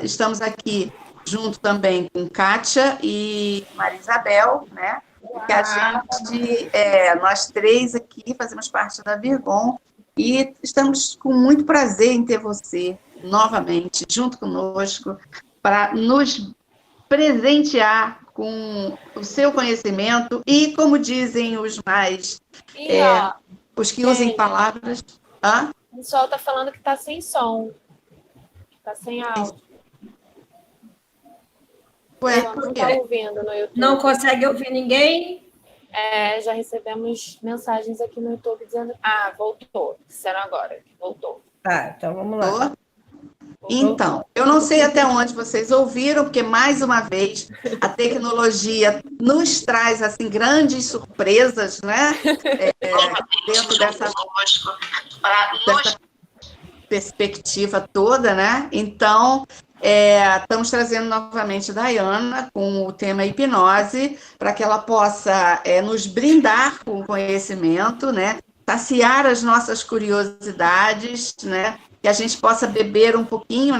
estamos aqui junto também com Kátia e Maria Isabel, né? Que nós três aqui fazemos parte da Virgon e estamos com muito prazer em ter você novamente junto conosco para nos presentear com o seu conhecimento e, como dizem os mais, os que usem palavras... O pessoal está falando que está sem som, está sem áudio. Ué, não está ouvindo no YouTube. Não consegue ouvir ninguém? Já recebemos mensagens aqui no YouTube dizendo... voltou. Disseram agora que voltou. Tá, então vamos lá. Então, eu não sei até onde vocês ouviram, porque, mais uma vez, a tecnologia nos traz, assim, grandes surpresas, né? Dentro dessa perspectiva toda, né? Então, estamos trazendo novamente a Dayana com o tema hipnose, para que ela possa nos brindar com conhecimento, né? Saciar as nossas curiosidades, né? Que a gente possa beber um pouquinho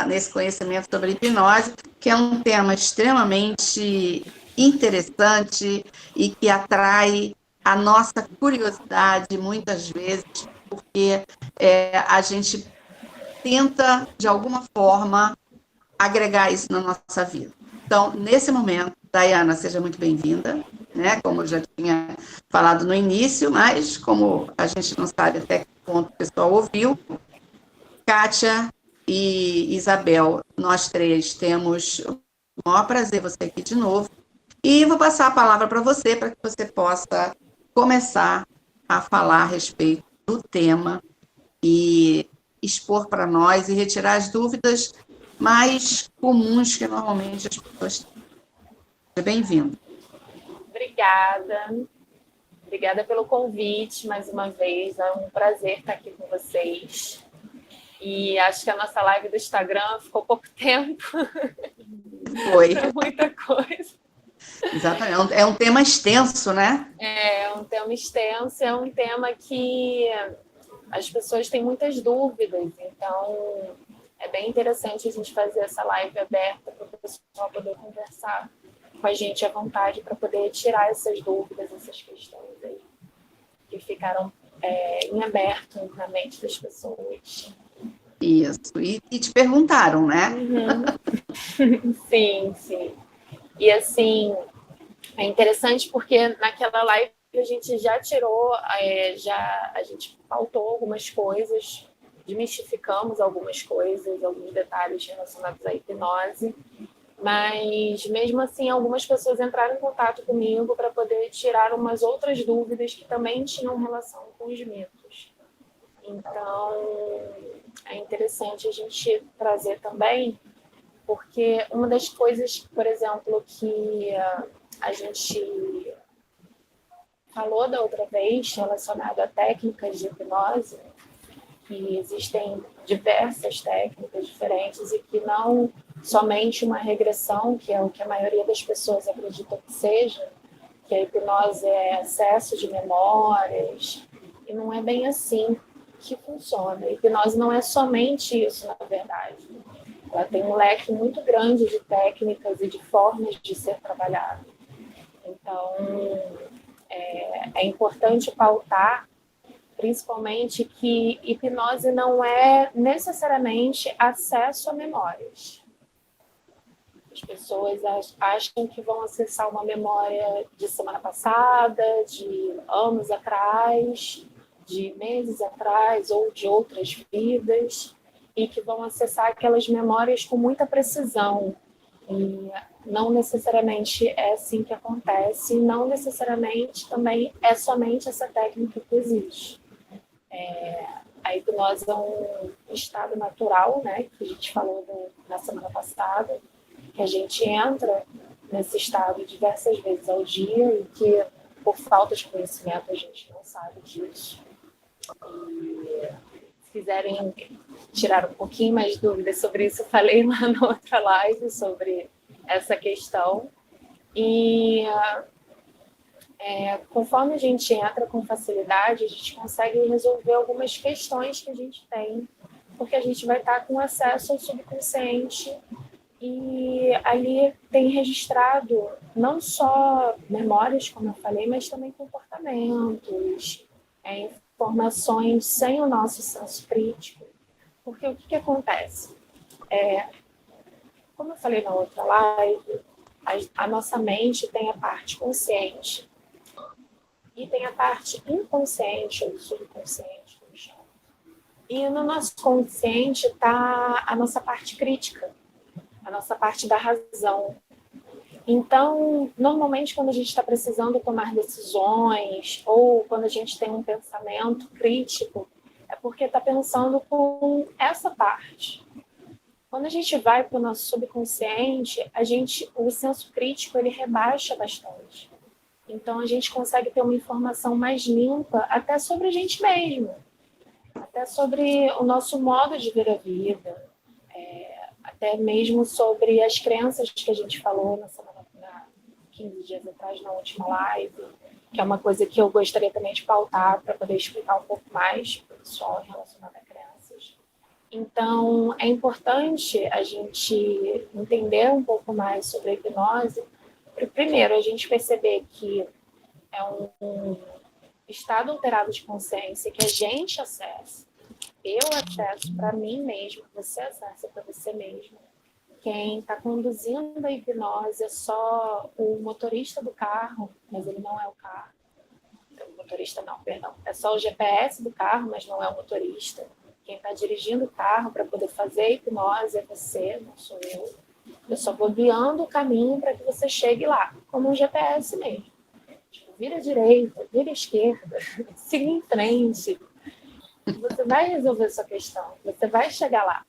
nesse conhecimento sobre hipnose, que é um tema extremamente interessante e que atrai a nossa curiosidade muitas vezes, porque a gente tenta, de alguma forma, agregar isso na nossa vida. Então, nesse momento, Dayana, seja muito bem-vinda, né? Como eu já tinha falado no início, mas como a gente não sabe até que ponto o pessoal ouviu, Kátia e Isabel, nós três temos o maior prazer você aqui de novo. E vou passar a palavra para você, para que você possa começar a falar a respeito do tema e expor para nós e retirar as dúvidas mais comuns que normalmente as pessoas têm. Seja bem-vindo. Obrigada. Obrigada pelo convite, mais uma vez. É um prazer estar aqui com vocês. E acho que a nossa live do Instagram ficou pouco tempo. Foi. Foi muita coisa. Exatamente. É um tema extenso, né? É um tema extenso, é um tema que as pessoas têm muitas dúvidas. Então, é bem interessante a gente fazer essa live aberta para o pessoal poder conversar com a gente à vontade, para poder tirar essas dúvidas, essas questões aí que ficaram em aberto na mente das pessoas. Isso, e te perguntaram, né? Uhum. Sim. E assim, é interessante porque naquela live a gente já tirou, a gente pautou algumas coisas, desmistificamos algumas coisas, alguns detalhes relacionados à hipnose, mas mesmo assim algumas pessoas entraram em contato comigo para poder tirar umas outras dúvidas que também tinham relação com os mitos. Então, é interessante a gente trazer também, porque uma das coisas, por exemplo, que a gente falou da outra vez, relacionada a técnicas de hipnose, que existem diversas técnicas diferentes e que não somente uma regressão, que é o que a maioria das pessoas acredita que seja, que a hipnose é acesso de memórias, e não é bem assim que funciona. A hipnose não é somente isso, na verdade. Ela tem um leque muito grande de técnicas e de formas de ser trabalhada. Então, é importante pautar, principalmente, que hipnose não é necessariamente acesso a memórias. As pessoas acham que vão acessar uma memória de semana passada, de anos atrás, de meses atrás ou de outras vidas, e que vão acessar aquelas memórias com muita precisão. E não necessariamente é assim que acontece, não necessariamente também é somente essa técnica que existe. A hipnose é um estado natural, né, que a gente falou na semana passada, que a gente entra nesse estado diversas vezes ao dia e que, por falta de conhecimento, a gente não sabe disso. E, se quiserem tirar um pouquinho mais de dúvidas sobre isso, eu falei lá na outra live sobre essa questão. E conforme a gente entra com facilidade, a gente consegue resolver algumas questões que a gente tem porque a gente vai estar com acesso ao subconsciente e ali tem registrado não só memórias, como eu falei, mas também comportamentos, informações sem o nosso senso crítico. Porque o que acontece? Como eu falei na outra live, a nossa mente tem a parte consciente e tem a parte inconsciente ou subconsciente, como chama. E no nosso consciente está a nossa parte crítica, a nossa parte da razão. Então, normalmente, quando a gente está precisando tomar decisões ou quando a gente tem um pensamento crítico, é porque está pensando com essa parte. Quando a gente vai para o nosso subconsciente, o senso crítico ele rebaixa bastante. Então, a gente consegue ter uma informação mais limpa até sobre a gente mesmo, até sobre o nosso modo de ver a vida, até mesmo sobre as crenças que a gente falou na 15 dias atrás, na última live, que é uma coisa que eu gostaria também de pautar para poder explicar um pouco mais para o pessoal relacionado a crenças. Então, é importante a gente entender um pouco mais sobre a hipnose. Primeiro, a gente perceber que é um estado alterado de consciência que a gente acessa. Eu acesso para mim mesmo, você acessa para você mesmo. Quem está conduzindo a hipnose é só o motorista do carro, mas ele não é o carro. O motorista não, perdão. É só o GPS do carro, mas não é o motorista. Quem está dirigindo o carro para poder fazer a hipnose é você, não sou eu. Eu só vou guiando o caminho para que você chegue lá, como um GPS mesmo. Tipo, vira à direita, vira à esquerda, siga em frente. Você vai resolver sua questão, você vai chegar lá.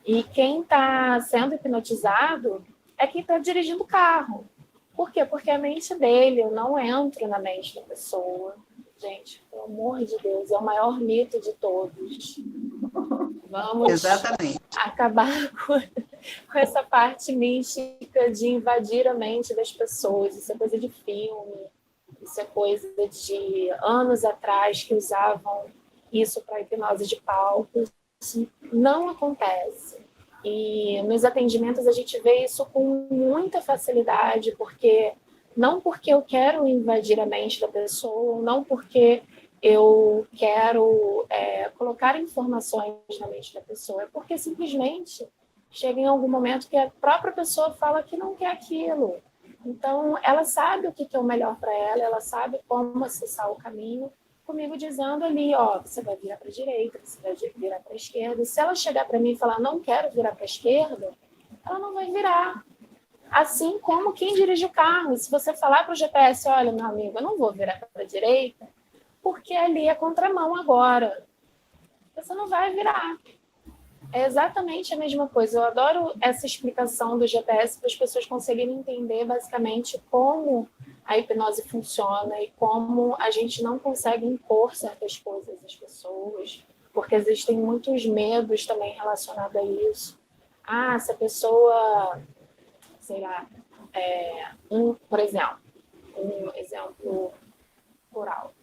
E quem está sendo hipnotizado é quem está dirigindo o carro. Por quê? Porque a mente dele, eu não entro na mente da pessoa. Gente, pelo amor de Deus, é o maior mito de todos. Vamos Exatamente. acabar com essa parte mística de invadir a mente das pessoas. Isso é coisa de filme, isso é coisa de anos atrás que usavam isso para hipnose de palco. Isso não acontece. E nos atendimentos a gente vê isso com muita facilidade, não porque eu quero invadir a mente da pessoa, não porque eu quero colocar informações na mente da pessoa, é porque simplesmente chega em algum momento que a própria pessoa fala que não quer aquilo. Então, ela sabe o que é o melhor para ela, ela sabe como acessar o caminho, comigo dizendo ali, você vai virar para a direita, você vai virar para a esquerda. E se ela chegar para mim e falar, não quero virar para a esquerda, ela não vai virar. Assim como quem dirige o carro. E se você falar para o GPS, olha, meu amigo, eu não vou virar para a direita, porque ali é contramão agora. Você não vai virar. É exatamente a mesma coisa. Eu adoro essa explicação do GPS para as pessoas conseguirem entender basicamente como a hipnose funciona e como a gente não consegue impor certas coisas às pessoas, porque existem muitos medos também relacionados a isso. Se a pessoa, sei lá, por exemplo, um exemplo rural.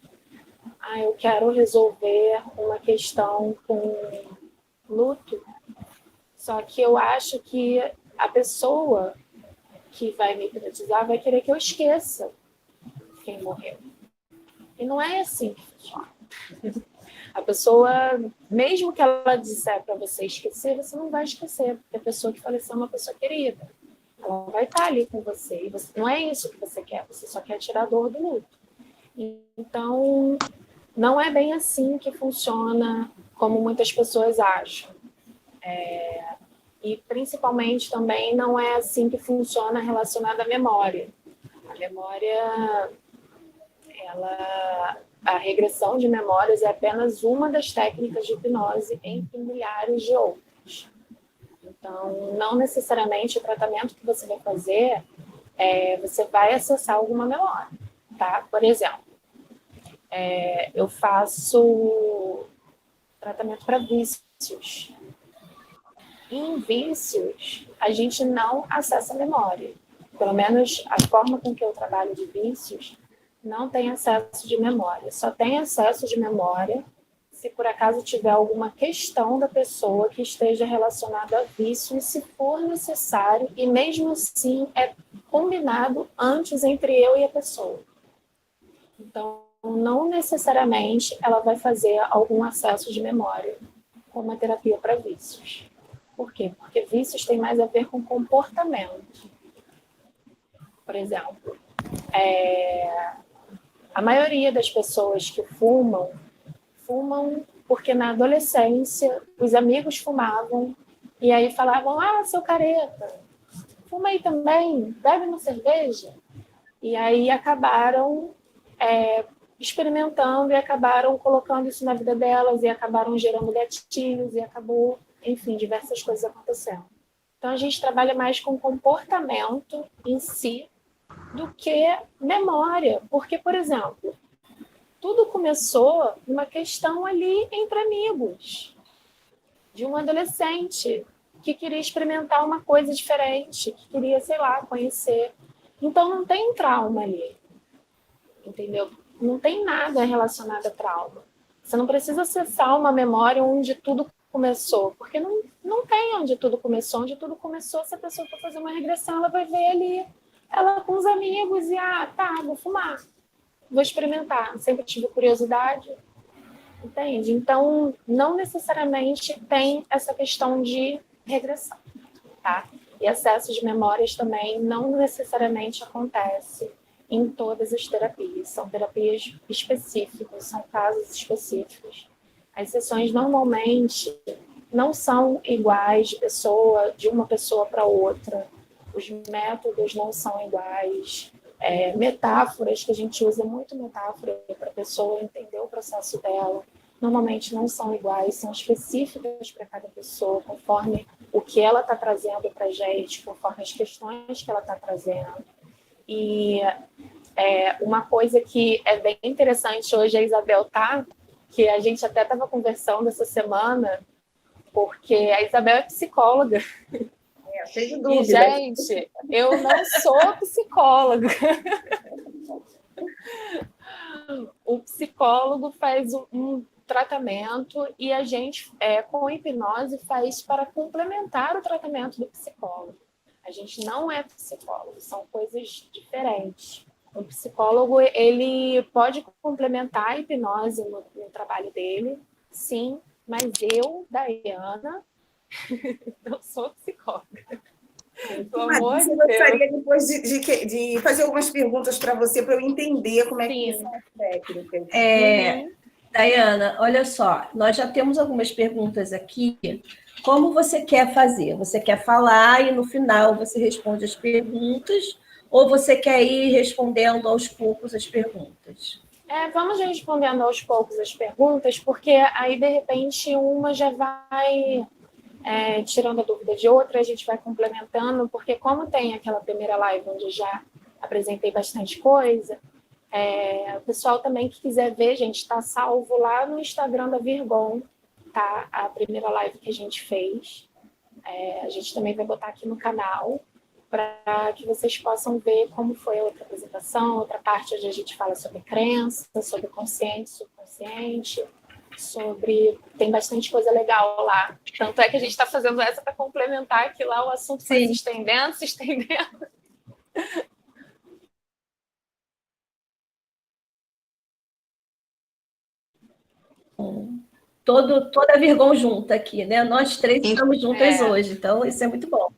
Eu quero resolver uma questão com luto, só que eu acho que a pessoa que vai me hipnotizar vai querer que eu esqueça quem morreu. E não é assim que funciona. A pessoa, mesmo que ela disser para você esquecer, você não vai esquecer, porque a pessoa que faleceu é uma pessoa querida. Ela vai estar ali com você. E não é isso que você quer, você só quer tirar a dor do luto. Então, não é bem assim que funciona como muitas pessoas acham. E principalmente também não é assim que funciona relacionado à memória. A memória, a regressão de memórias é apenas uma das técnicas de hipnose entre milhares de outras. Então, não necessariamente o tratamento que você vai fazer, você vai acessar alguma memória, tá? Por exemplo, eu faço tratamento para vícios. Em vícios, a gente não acessa a memória. Pelo menos a forma com que eu trabalho de vícios não tem acesso de memória. Só tem acesso de memória se por acaso tiver alguma questão da pessoa que esteja relacionada a vício e se for necessário, e mesmo assim é combinado antes entre eu e a pessoa. Então, não necessariamente ela vai fazer algum acesso de memória com uma terapia para vícios. Por quê? Porque vícios tem mais a ver com comportamento. Por exemplo, a maioria das pessoas que fumam porque na adolescência os amigos fumavam e aí falavam, seu careta, fuma aí também, bebe uma cerveja. E aí acabaram experimentando e acabaram colocando isso na vida delas e acabaram gerando gatilhos e acabou, enfim, diversas coisas acontecendo. Então a gente trabalha mais com comportamento em si do que memória. Porque, por exemplo, tudo começou numa questão ali entre amigos, de um adolescente que queria experimentar uma coisa diferente, que queria, sei lá, conhecer. Então não tem trauma ali, entendeu? Não tem nada relacionado a trauma. Você não precisa acessar uma memória onde tudo começou, porque não tem onde tudo começou. Onde tudo começou, se a pessoa for fazer uma regressão, ela vai ver ali, ela com os amigos e, vou fumar. Vou experimentar. Sempre tive curiosidade, entende? Então, não necessariamente tem essa questão de regressão, tá? E acesso de memórias também não necessariamente acontece em todas as terapias. São terapias específicas, são casos específicos. As sessões normalmente não são iguais de uma pessoa para outra. Os métodos não são iguais. Metáforas, que a gente usa muito metáfora para a pessoa entender o processo dela, normalmente não são iguais, são específicas para cada pessoa, conforme o que ela está trazendo para a gente, conforme as questões que ela está trazendo. E uma coisa que é bem interessante hoje, a Isabel que a gente até estava conversando essa semana, porque a Isabel é psicóloga. Cheio de dúvidas. E, gente, eu não sou psicóloga. O psicólogo faz um tratamento e a gente, com hipnose, faz para complementar o tratamento do psicólogo. A gente não é psicólogo, são coisas diferentes. O psicólogo, ele pode complementar a hipnose no trabalho dele, sim, mas eu, Daiana, não sou psicóloga. Pelo amor de Eu gostaria depois de fazer algumas perguntas para você, para eu entender como é que são as técnicas. Daiana, olha só, nós já temos algumas perguntas aqui. Como você quer fazer? Você quer falar e no final você responde as perguntas, ou você quer ir respondendo aos poucos as perguntas? Vamos respondendo aos poucos as perguntas, porque aí, de repente, uma já vai tirando a dúvida de outra, a gente vai complementando, porque como tem aquela primeira live onde eu já apresentei bastante coisa, o pessoal também que quiser ver, gente, está salvo lá no Instagram da Virgon, tá? A primeira live que a gente fez. A gente também vai botar aqui no canal, para que vocês possam ver como foi a outra apresentação, outra parte onde a gente fala sobre crença, sobre consciente, subconsciente, tem bastante coisa legal lá. Tanto é que a gente está fazendo essa para complementar que lá o assunto foi se estendendo. Toda a Virgon junta aqui, né? Nós três estamos juntas hoje, então isso é muito bom.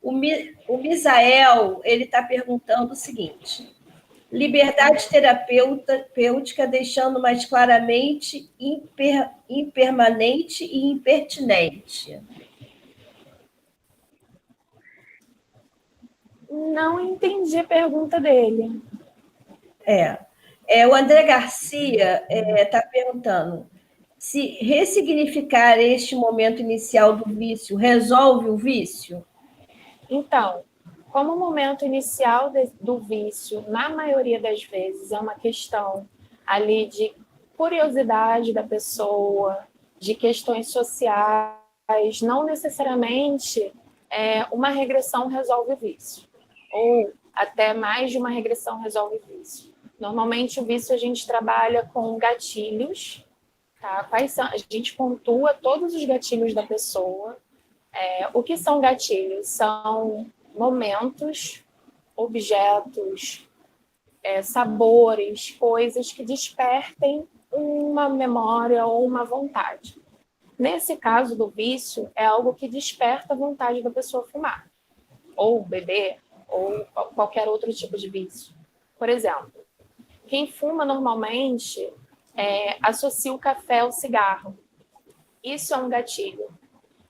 O Misael, ele está perguntando o seguinte: liberdade terapêutica deixando mais claramente impermanente e impertinente. Não entendi a pergunta dele. O André Garcia está perguntando se ressignificar este momento inicial do vício resolve o vício? Então, como o momento inicial do vício, na maioria das vezes, é uma questão ali de curiosidade da pessoa, de questões sociais, não necessariamente uma regressão resolve o vício, ou até mais de uma regressão resolve o vício. Normalmente, o vício a gente trabalha com gatilhos, tá? Quais são? A gente pontua todos os gatilhos da pessoa. O que são gatilhos? São momentos, objetos, sabores, coisas que despertem uma memória ou uma vontade. Nesse caso do vício, é algo que desperta a vontade da pessoa fumar, ou beber, ou qualquer outro tipo de vício. Por exemplo, quem fuma normalmente associa o café ao cigarro. Isso é um gatilho.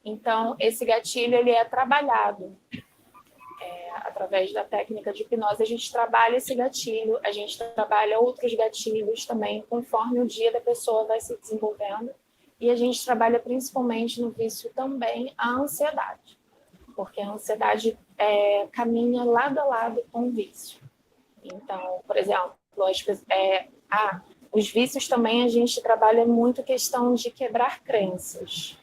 Então, esse gatilho ele é trabalhado. Através da técnica de hipnose, a gente trabalha esse gatilho, a gente trabalha outros gatilhos também, conforme o dia da pessoa vai se desenvolvendo. E a gente trabalha principalmente no vício também a ansiedade, porque a ansiedade caminha lado a lado com o vício. Então, por exemplo, os vícios também a gente trabalha muito questão de quebrar crenças.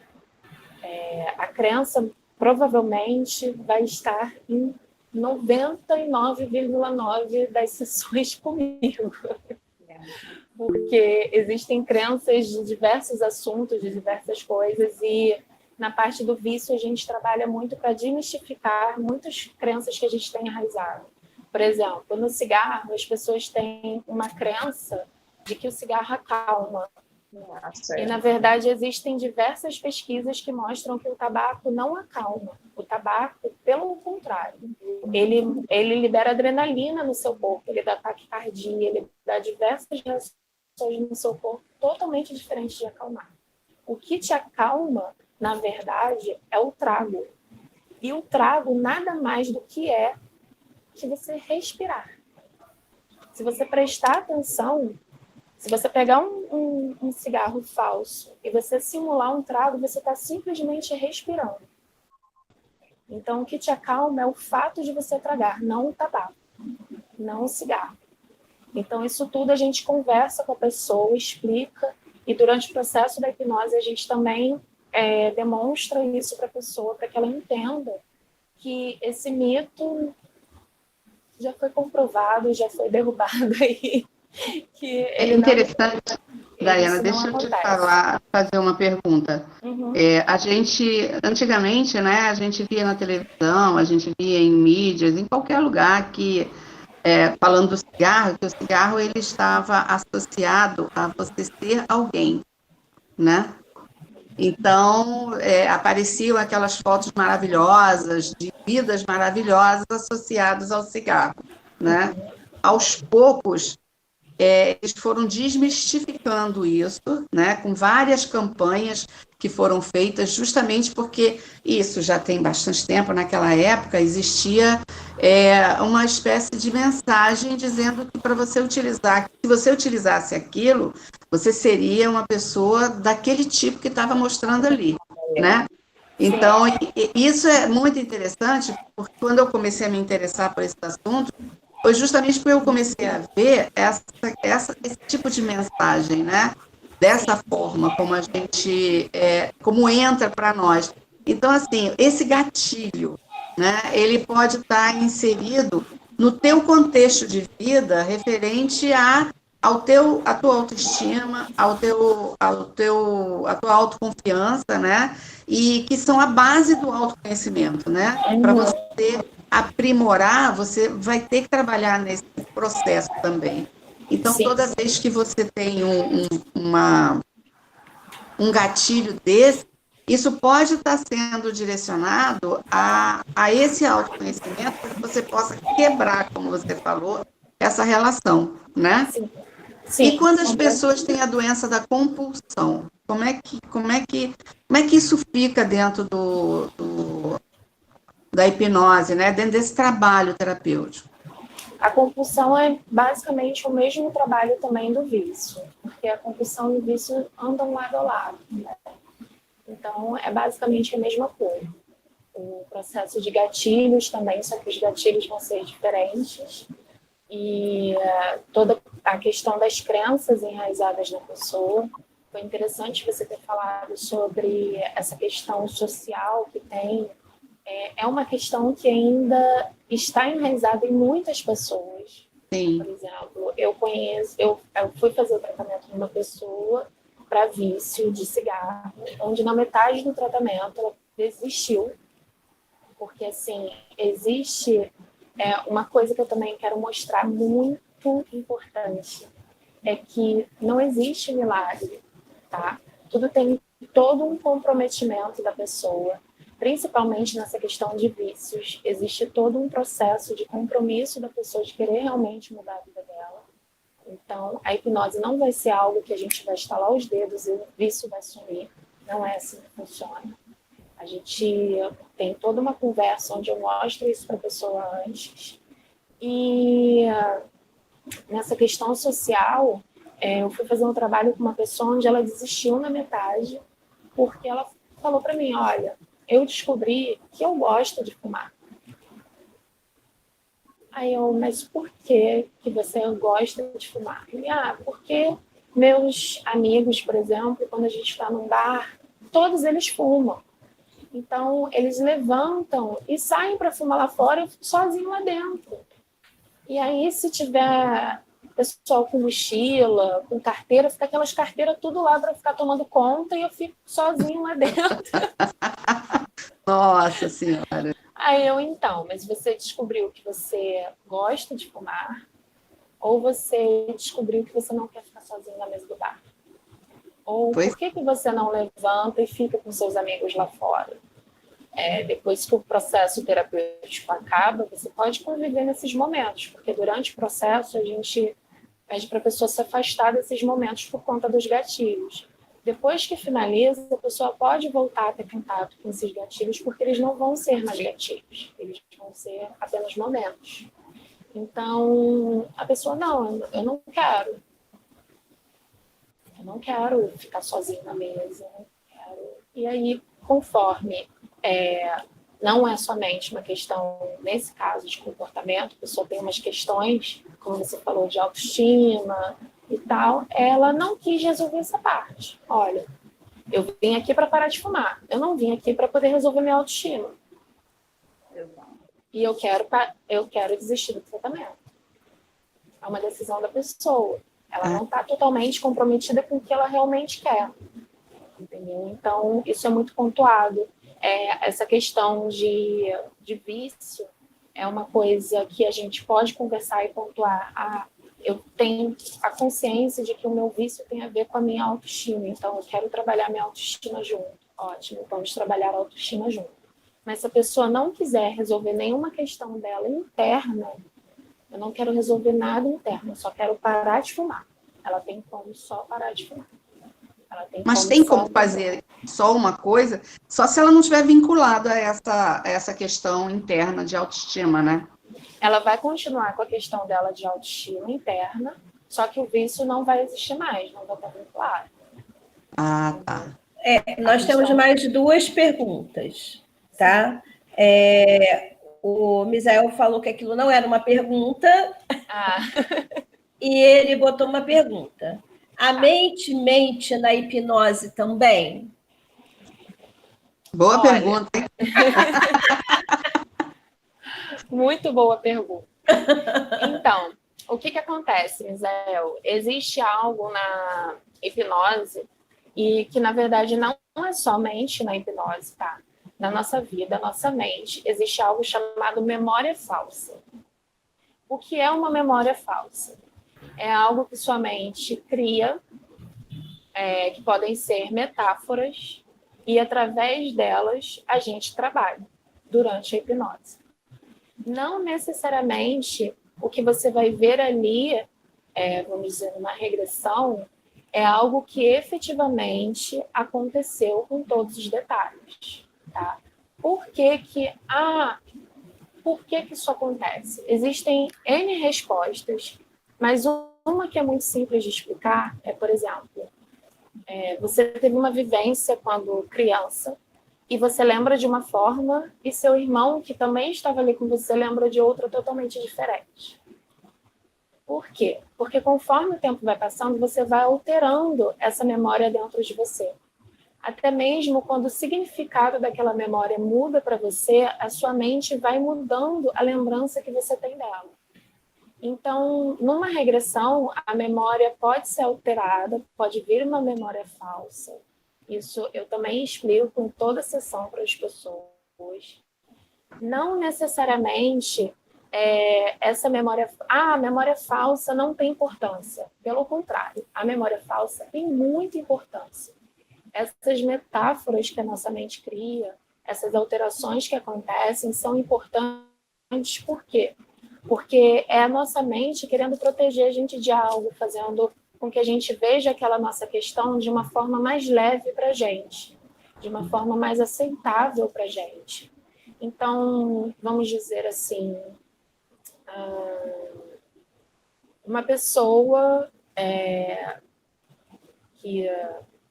A crença provavelmente vai estar em 99,9% das sessões comigo. Porque existem crenças de diversos assuntos, de diversas coisas, e na parte do vício a gente trabalha muito para desmistificar muitas crenças que a gente tem enraizado. Por exemplo, no cigarro, as pessoas têm uma crença de que o cigarro acalma. E, na verdade, existem diversas pesquisas que mostram que o tabaco não acalma. O tabaco, pelo contrário, ele libera adrenalina no seu corpo, ele dá taquicardia, ele dá diversas reações no seu corpo totalmente diferentes de acalmar. O que te acalma, na verdade, é o trago. E o trago nada mais do que você respirar. Se você prestar atenção, se você pegar um cigarro falso e você simular um trago, você está simplesmente respirando. Então, o que te acalma é o fato de você tragar, não o tabaco, não o cigarro. Então, isso tudo a gente conversa com a pessoa, explica, e durante o processo da hipnose a gente também demonstra isso para a pessoa, para que ela entenda que esse mito já foi comprovado, já foi derrubado aí. Que É interessante, Daiana, deixa eu te fazer uma pergunta. Uhum. A gente, antigamente, né, a gente via na televisão, a gente via em mídias, em qualquer lugar que, falando do cigarro, que o cigarro ele estava associado a você ser alguém, né? Então, apareciam aquelas fotos maravilhosas, de vidas maravilhosas associadas ao cigarro, né? Aos poucos, eles foram desmistificando isso, né, com várias campanhas que foram feitas, justamente porque isso já tem bastante tempo. Naquela época existia uma espécie de mensagem dizendo que para você utilizar, se você utilizasse aquilo, você seria uma pessoa daquele tipo que estava mostrando ali, né? Então, isso é muito interessante, porque quando eu comecei a me interessar por esse assunto, foi justamente porque eu comecei a ver esse tipo de mensagem, né? Dessa forma, como a gente, como entra para nós. Então, assim, esse gatilho, né? Ele pode estar inserido no teu contexto de vida referente à tua autoestima, à tua autoconfiança, né? E que são a base do autoconhecimento, né? Para você aprimorar, você vai ter que trabalhar nesse processo também. Então, toda vez que você tem um gatilho desse, isso pode estar sendo direcionado a esse autoconhecimento para que você possa quebrar, como você falou, essa relação, né? Sim, e quando as pessoas têm a doença da compulsão, como é que isso fica dentro da hipnose, né? Dentro desse trabalho terapêutico? A compulsão é basicamente o mesmo trabalho também do vício, porque a compulsão e o vício andam lado a lado, né? Então, é basicamente a mesma coisa. O processo de gatilhos também, só que os gatilhos vão ser diferentes. E toda a questão das crenças enraizadas na pessoa. Foi interessante você ter falado sobre essa questão social que tem. É uma questão que ainda está enraizada em muitas pessoas. Sim. Por exemplo, eu fui fazer o tratamento de uma pessoa para vício de cigarro, onde na metade do tratamento ela desistiu, porque assim, existe uma coisa que eu também quero mostrar muito importante, é que não existe milagre, tá? Tudo tem todo um comprometimento da pessoa, principalmente nessa questão de vícios. Existe todo um processo de compromisso da pessoa de querer realmente mudar a vida dela. Então, a hipnose não vai ser algo que a gente vai estalar os dedos e o vício vai sumir. Não é assim que funciona. A gente tem toda uma conversa onde eu mostro isso para a pessoa antes. E nessa questão social, eu fui fazer um trabalho com uma pessoa onde ela desistiu na metade, porque ela falou para mim, olha, eu descobri que eu gosto de fumar. Aí eu, mas por que você gosta de fumar? Ele, porque meus amigos, por exemplo, quando a gente está num bar, todos eles fumam. Então, eles levantam e saem para fumar lá fora, eu fico sozinho lá dentro. E aí, se tiver pessoal com mochila, com carteira, fica aquelas carteiras tudo lá para ficar tomando conta e eu fico sozinho lá dentro. Nossa Senhora. Aí eu, então, mas você descobriu que você gosta de fumar ou você descobriu que você não quer ficar sozinho na mesa do bar? Ou por que você não levanta e fica com seus amigos lá fora? Depois que o processo terapêutico acaba, você pode conviver nesses momentos, porque durante o processo a gente pede para a pessoa se afastar desses momentos por conta dos gatilhos. Depois que finaliza, a pessoa pode voltar a ter contato com esses gatilhos, porque eles não vão ser mais gatilhos, eles vão ser apenas momentos. Então, a pessoa, não, eu não quero. Eu não quero ficar sozinha na mesa, eu não quero. E aí, conforme não é somente uma questão, nesse caso, de comportamento, a pessoa tem umas questões, como você falou, de autoestima e tal, ela não quis resolver essa parte. Olha, eu vim aqui para parar de fumar, eu não vim aqui para poder resolver minha autoestima. E eu quero desistir do tratamento. É uma decisão da pessoa. Ela não está totalmente comprometida com o que ela realmente quer. Entendeu? Então, isso é muito pontuado. Essa questão de vício é uma coisa que a gente pode conversar e pontuar. Eu tenho a consciência de que o meu vício tem a ver com a minha autoestima, então eu quero trabalhar minha autoestima junto. Ótimo, vamos trabalhar a autoestima junto. Mas se a pessoa não quiser resolver nenhuma questão dela interna, eu não quero resolver nada interno, eu só quero parar de fumar. Ela tem como só parar de fumar. Mas tem como fazer só uma coisa, só se ela não estiver vinculada a essa questão interna de autoestima, né? Ela vai continuar com a questão dela de autoestima interna, só que o vício não vai existir mais, não vai estar vinculado. Ah, tá. Nós temos mais duas perguntas, tá? O Misael falou que aquilo não era uma pergunta, e ele botou uma pergunta. A mente mente na hipnose também? Boa pergunta, hein? Muito boa pergunta. Então, o que acontece, Misael? Existe algo na hipnose e que, na verdade, não é somente na hipnose, tá? Na nossa vida, nossa mente, existe algo chamado memória falsa. O que é uma memória falsa? É algo que sua mente cria, que podem ser metáforas, e através delas a gente trabalha durante a hipnose. Não necessariamente o que você vai ver ali, vamos dizer, numa regressão, é algo que efetivamente aconteceu com todos os detalhes. Tá? Por que isso acontece? Existem N respostas, mas uma que é muito simples de explicar é, por exemplo, você teve uma vivência quando criança e você lembra de uma forma e seu irmão, que também estava ali com você, lembra de outra totalmente diferente. Por quê? Porque conforme o tempo vai passando, você vai alterando essa memória dentro de você. Até mesmo quando o significado daquela memória muda para você, a sua mente vai mudando a lembrança que você tem dela. Então, numa regressão, a memória pode ser alterada, pode vir uma memória falsa. Isso eu também explico em toda a sessão para as pessoas. Não necessariamente essa memória... a memória falsa não tem importância. Pelo contrário, a memória falsa tem muita importância. Essas metáforas que a nossa mente cria, essas alterações que acontecem são importantes. Por quê? Porque é a nossa mente querendo proteger a gente de algo, fazendo com que a gente veja aquela nossa questão de uma forma mais leve para a gente, de uma forma mais aceitável para a gente. Então, vamos dizer assim, uma pessoa que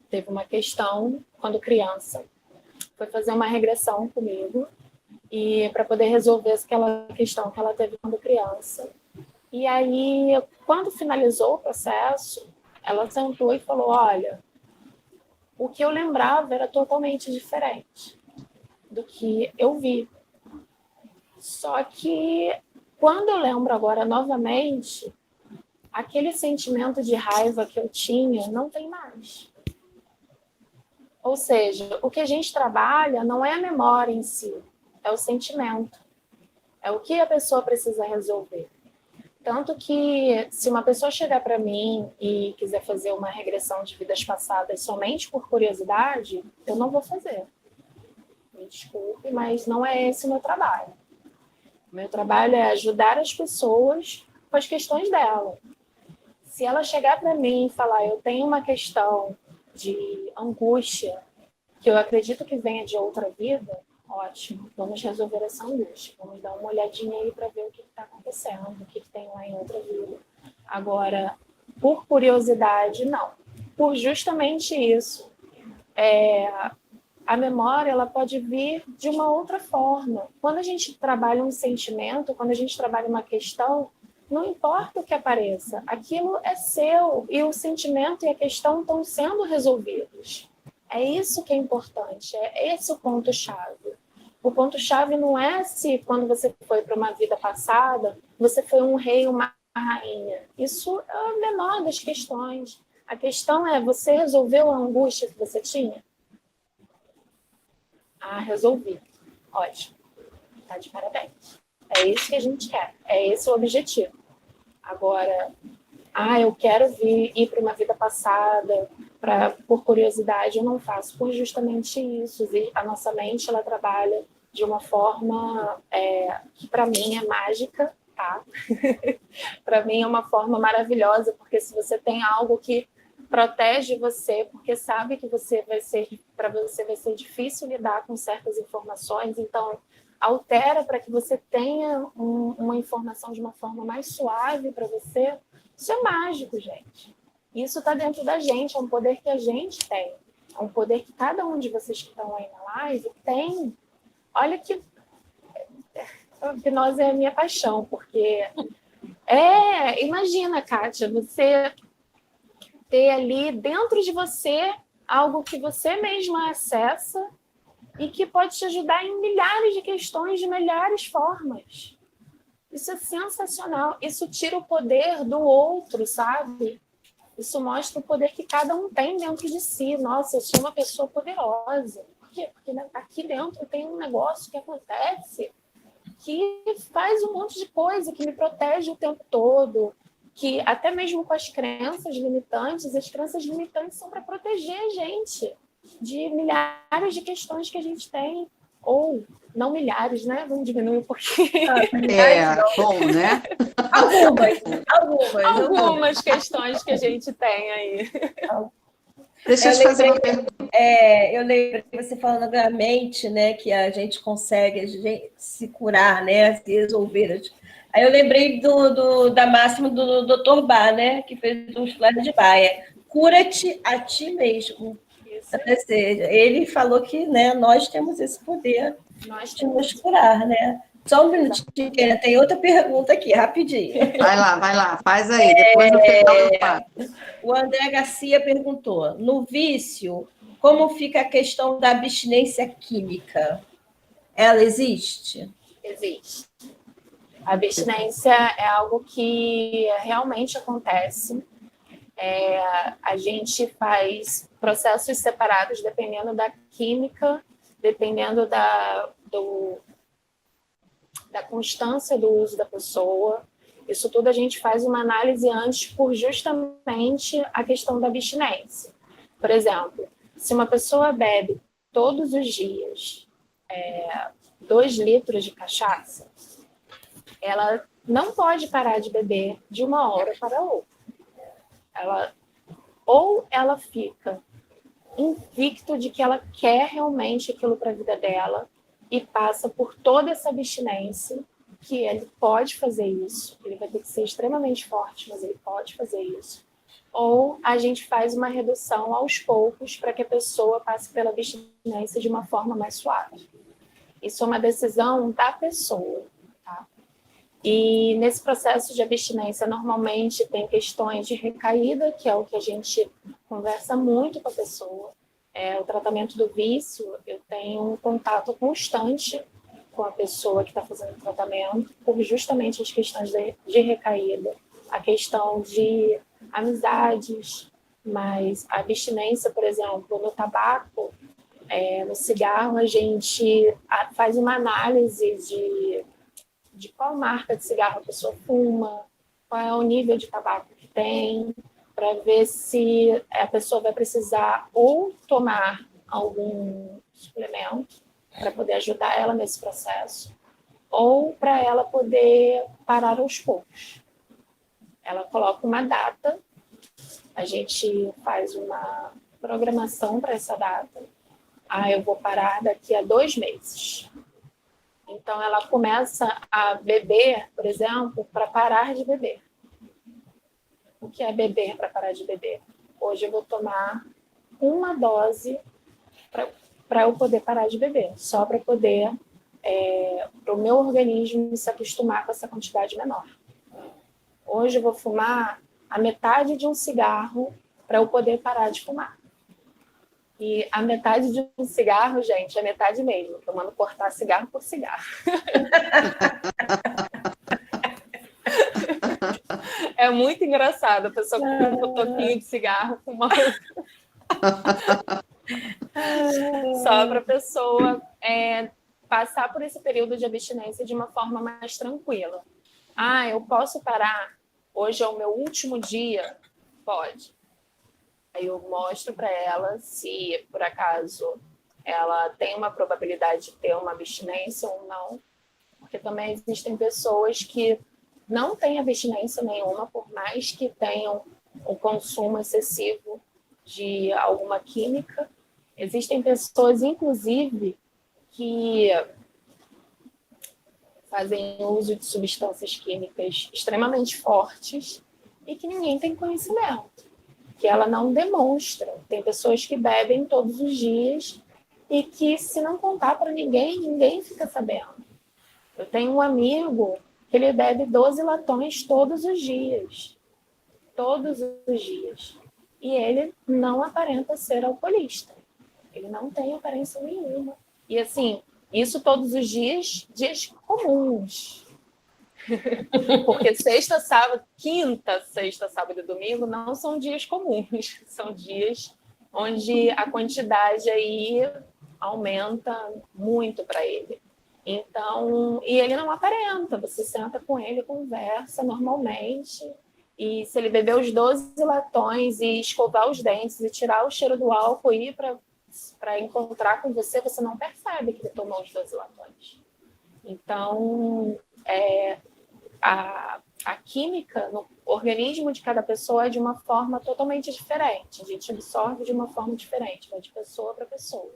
teve uma questão quando criança, foi fazer uma regressão comigo, e para poder resolver aquela questão que ela teve quando criança. E aí, quando finalizou o processo, ela sentou e falou, olha, o que eu lembrava era totalmente diferente do que eu vi. Só que, quando eu lembro agora novamente, aquele sentimento de raiva que eu tinha não tem mais. Ou seja, o que a gente trabalha não é a memória em si, é o sentimento. É o que a pessoa precisa resolver. Tanto que, se uma pessoa chegar para mim e quiser fazer uma regressão de vidas passadas somente por curiosidade, eu não vou fazer. Me desculpe, mas não é esse o meu trabalho. O meu trabalho é ajudar as pessoas com as questões dela. Se ela chegar para mim e falar, eu tenho uma questão de angústia, que eu acredito que venha de outra vida, ótimo, vamos resolver essa angústia. Vamos dar uma olhadinha aí para ver o que está acontecendo, o que tem lá em outra vida. Agora, por curiosidade, não. Por justamente isso. A memória ela pode vir de uma outra forma. Quando a gente trabalha um sentimento, quando a gente trabalha uma questão, não importa o que apareça, aquilo é seu e o sentimento e a questão estão sendo resolvidos. É isso que é importante, é esse o ponto-chave. O ponto-chave não é se, quando você foi para uma vida passada, você foi um rei ou uma rainha. Isso é a menor das questões. A questão é, você resolveu a angústia que você tinha? Ah, resolvi. Ótimo. Tá de parabéns. É isso que a gente quer. É esse o objetivo. Agora, eu quero ir para uma vida passada, por curiosidade, eu não faço por justamente isso. E a nossa mente, ela trabalha de uma forma que para mim é mágica, tá? Para mim é uma forma maravilhosa, porque se você tem algo que protege você, porque sabe que para você vai ser difícil lidar com certas informações, então altera para que você tenha uma informação de uma forma mais suave para você. Isso é mágico, gente. Isso está dentro da gente, é um poder que a gente tem. É um poder que cada um de vocês que estão aí na live tem. Olha que a hipnose é a minha paixão, porque imagina, Kátia, você ter ali dentro de você algo que você mesma acessa e que pode te ajudar em milhares de questões de milhares formas. Isso é sensacional. Isso tira o poder do outro, sabe? Isso mostra o poder que cada um tem dentro de si. Nossa, eu sou uma pessoa poderosa. Por quê? Porque aqui dentro tem um negócio que acontece que faz um monte de coisa, que me protege o tempo todo, que até mesmo com as crenças limitantes são para proteger a gente de milhares de questões que a gente tem, ou não milhares, né? Vamos diminuir um pouquinho. Bom, né? Algumas questões que a gente tem aí. Deixa eu te fazer uma pergunta. Eu lembrei você falando da mente, né? Que a gente consegue se curar, né? Se resolver. Aí eu lembrei da máxima do Dr. Bach, né? Que fez os planos de Baia. Cura-te a ti mesmo. Ele falou que, né, nós temos esse poder de nos curar, né? Só um minutinho, tem outra pergunta aqui, rapidinho. Vai lá, faz aí, depois no final eu faço. O André Garcia perguntou, no vício, como fica a questão da abstinência química? Ela existe? Existe. A abstinência é algo que realmente acontece. A gente faz processos separados dependendo da química, dependendo da constância do uso da pessoa. Isso tudo a gente faz uma análise antes por justamente a questão da abstinência. Por exemplo, se uma pessoa bebe todos os dias 2 litros de cachaça, ela não pode parar de beber de uma hora para outra. Ou ela fica invicto de que ela quer realmente aquilo para a vida dela e passa por toda essa abstinência, que ele pode fazer isso, ele vai ter que ser extremamente forte, mas ele pode fazer isso. Ou a gente faz uma redução aos poucos para que a pessoa passe pela abstinência de uma forma mais suave. Isso é uma decisão da pessoa, tá? E nesse processo de abstinência, normalmente tem questões de recaída, que é o que a gente conversa muito com a pessoa. O tratamento do vício, eu tenho um contato constante com a pessoa que está fazendo o tratamento, por justamente as questões de recaída, a questão de amizades, mas a abstinência, por exemplo, no tabaco, no cigarro, a gente faz uma análise de qual marca de cigarro a pessoa fuma, qual é o nível de tabaco que tem, para ver se a pessoa vai precisar ou tomar algum suplemento para poder ajudar ela nesse processo, ou para ela poder parar aos poucos. Ela coloca uma data, a gente faz uma programação para essa data. Eu vou parar daqui a 2 meses. Então, ela começa a beber, por exemplo, para parar de beber. O que é beber para parar de beber? Hoje eu vou tomar 1 dose para eu poder parar de beber, só para poder, para o meu organismo se acostumar com essa quantidade menor. Hoje eu vou fumar a metade de um cigarro para eu poder parar de fumar. E a metade de um cigarro, gente, é metade mesmo. Eu mando cortar cigarro por cigarro. É muito engraçado a pessoa com um toquinho de cigarro fumando. Só para a pessoa passar por esse período de abstinência de uma forma mais tranquila. Eu posso parar? Hoje é o meu último dia? Pode. Aí eu mostro para ela se, por acaso, ela tem uma probabilidade de ter uma abstinência ou não. Porque também existem pessoas que não têm abstinência nenhuma, por mais que tenham o consumo excessivo de alguma química. Existem pessoas, inclusive, que fazem uso de substâncias químicas extremamente fortes e que ninguém tem conhecimento, que ela não demonstra. Tem pessoas que bebem todos os dias e que, se não contar para ninguém, ninguém fica sabendo. Eu tenho um amigo que ele bebe 12 latões todos os dias. Todos os dias. E ele não aparenta ser alcoolista. Ele não tem aparência nenhuma. E assim, isso todos os dias comuns. Porque sexta, sábado, quinta, sexta, sábado e domingo não são dias comuns. São dias onde a quantidade aí aumenta muito para ele. Então, e ele não aparenta. Você senta com ele, conversa normalmente. E se ele beber os 12 latões e escovar os dentes e tirar o cheiro do álcool e ir para encontrar com você, você não percebe que ele tomou os 12 latões. Então, a química no organismo de cada pessoa é de uma forma totalmente diferente. A gente absorve de uma forma diferente, vai de pessoa para pessoa.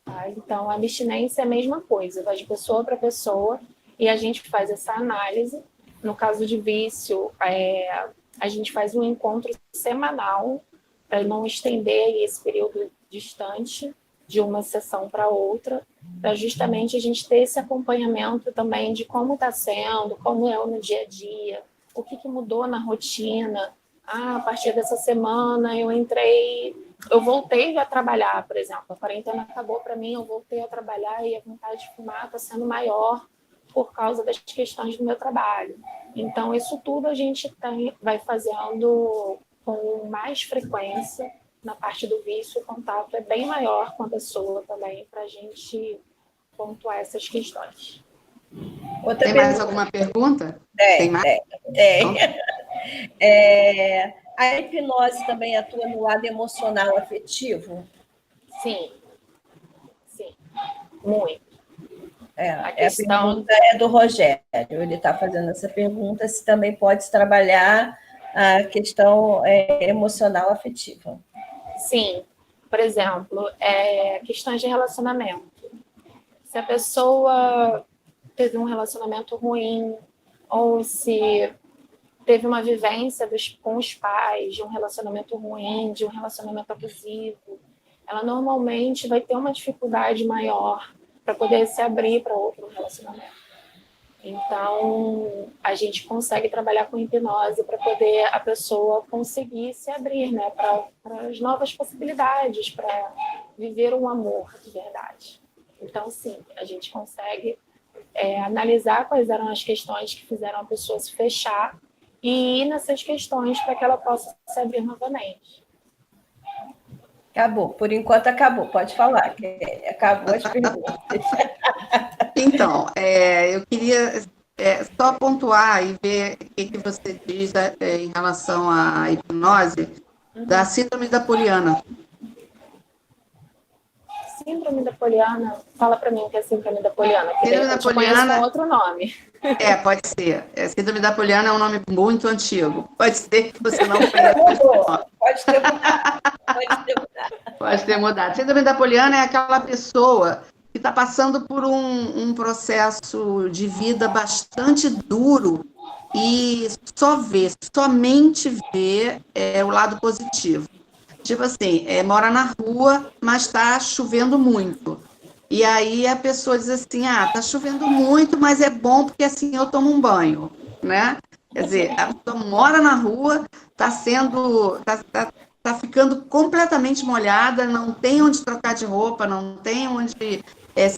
Tá? Então, a abstinência é a mesma coisa, vai de pessoa para pessoa e a gente faz essa análise. No caso de vício, a gente faz um encontro semanal para não estender esse período distante de uma sessão para outra, para justamente a gente ter esse acompanhamento também de como está sendo, como é no dia a dia, o que mudou na rotina. A partir dessa semana eu voltei a trabalhar, por exemplo, a quarentena acabou para mim, eu voltei a trabalhar e a vontade de fumar está sendo maior. por causa das questões do meu trabalho. Então, isso tudo a gente vai fazendo com mais frequência. Na parte do vício, o contato é bem maior com a pessoa também, para a gente pontuar essas questões. Tem mais alguma pergunta? Tem mais? Tem. A hipnose também atua no lado emocional afetivo? Sim, muito. A pergunta é do Rogério. Ele está fazendo essa pergunta se também pode trabalhar a questão emocional afetiva. Sim. Por exemplo, questões de relacionamento. Se a pessoa teve um relacionamento ruim, ou se teve uma vivência com os pais de um relacionamento ruim, de um relacionamento abusivo, ela normalmente vai ter uma dificuldade maior para poder se abrir para outro relacionamento. Então, a gente consegue trabalhar com hipnose para poder a pessoa conseguir se abrir, né, para as novas possibilidades, para viver um amor de verdade. Então, sim, a gente consegue analisar quais eram as questões que fizeram a pessoa se fechar e ir nessas questões para que ela possa se abrir novamente. Acabou, por enquanto acabou, pode falar, que acabou as perguntas. Então, eu queria só pontuar e ver o que você diz em relação à hipnose da síndrome da Poliana. Síndrome da Poliana, fala para mim o que é síndrome da Poliana, que síndrome eu da Poliana com outro nome. Pode ser. Síndrome da Poliana é um nome muito antigo. Pode ser que você não conheça. Pode ter mudado. Pode ter mudado. Síndrome da Poliana é aquela pessoa que está passando por um processo de vida bastante duro e somente vê o lado positivo. Tipo assim, mora na rua, mas está chovendo muito. E aí a pessoa diz assim, tá chovendo muito, mas é bom porque assim eu tomo um banho, né? Quer dizer, a pessoa mora na rua, está ficando completamente molhada, não tem onde trocar de roupa, não tem onde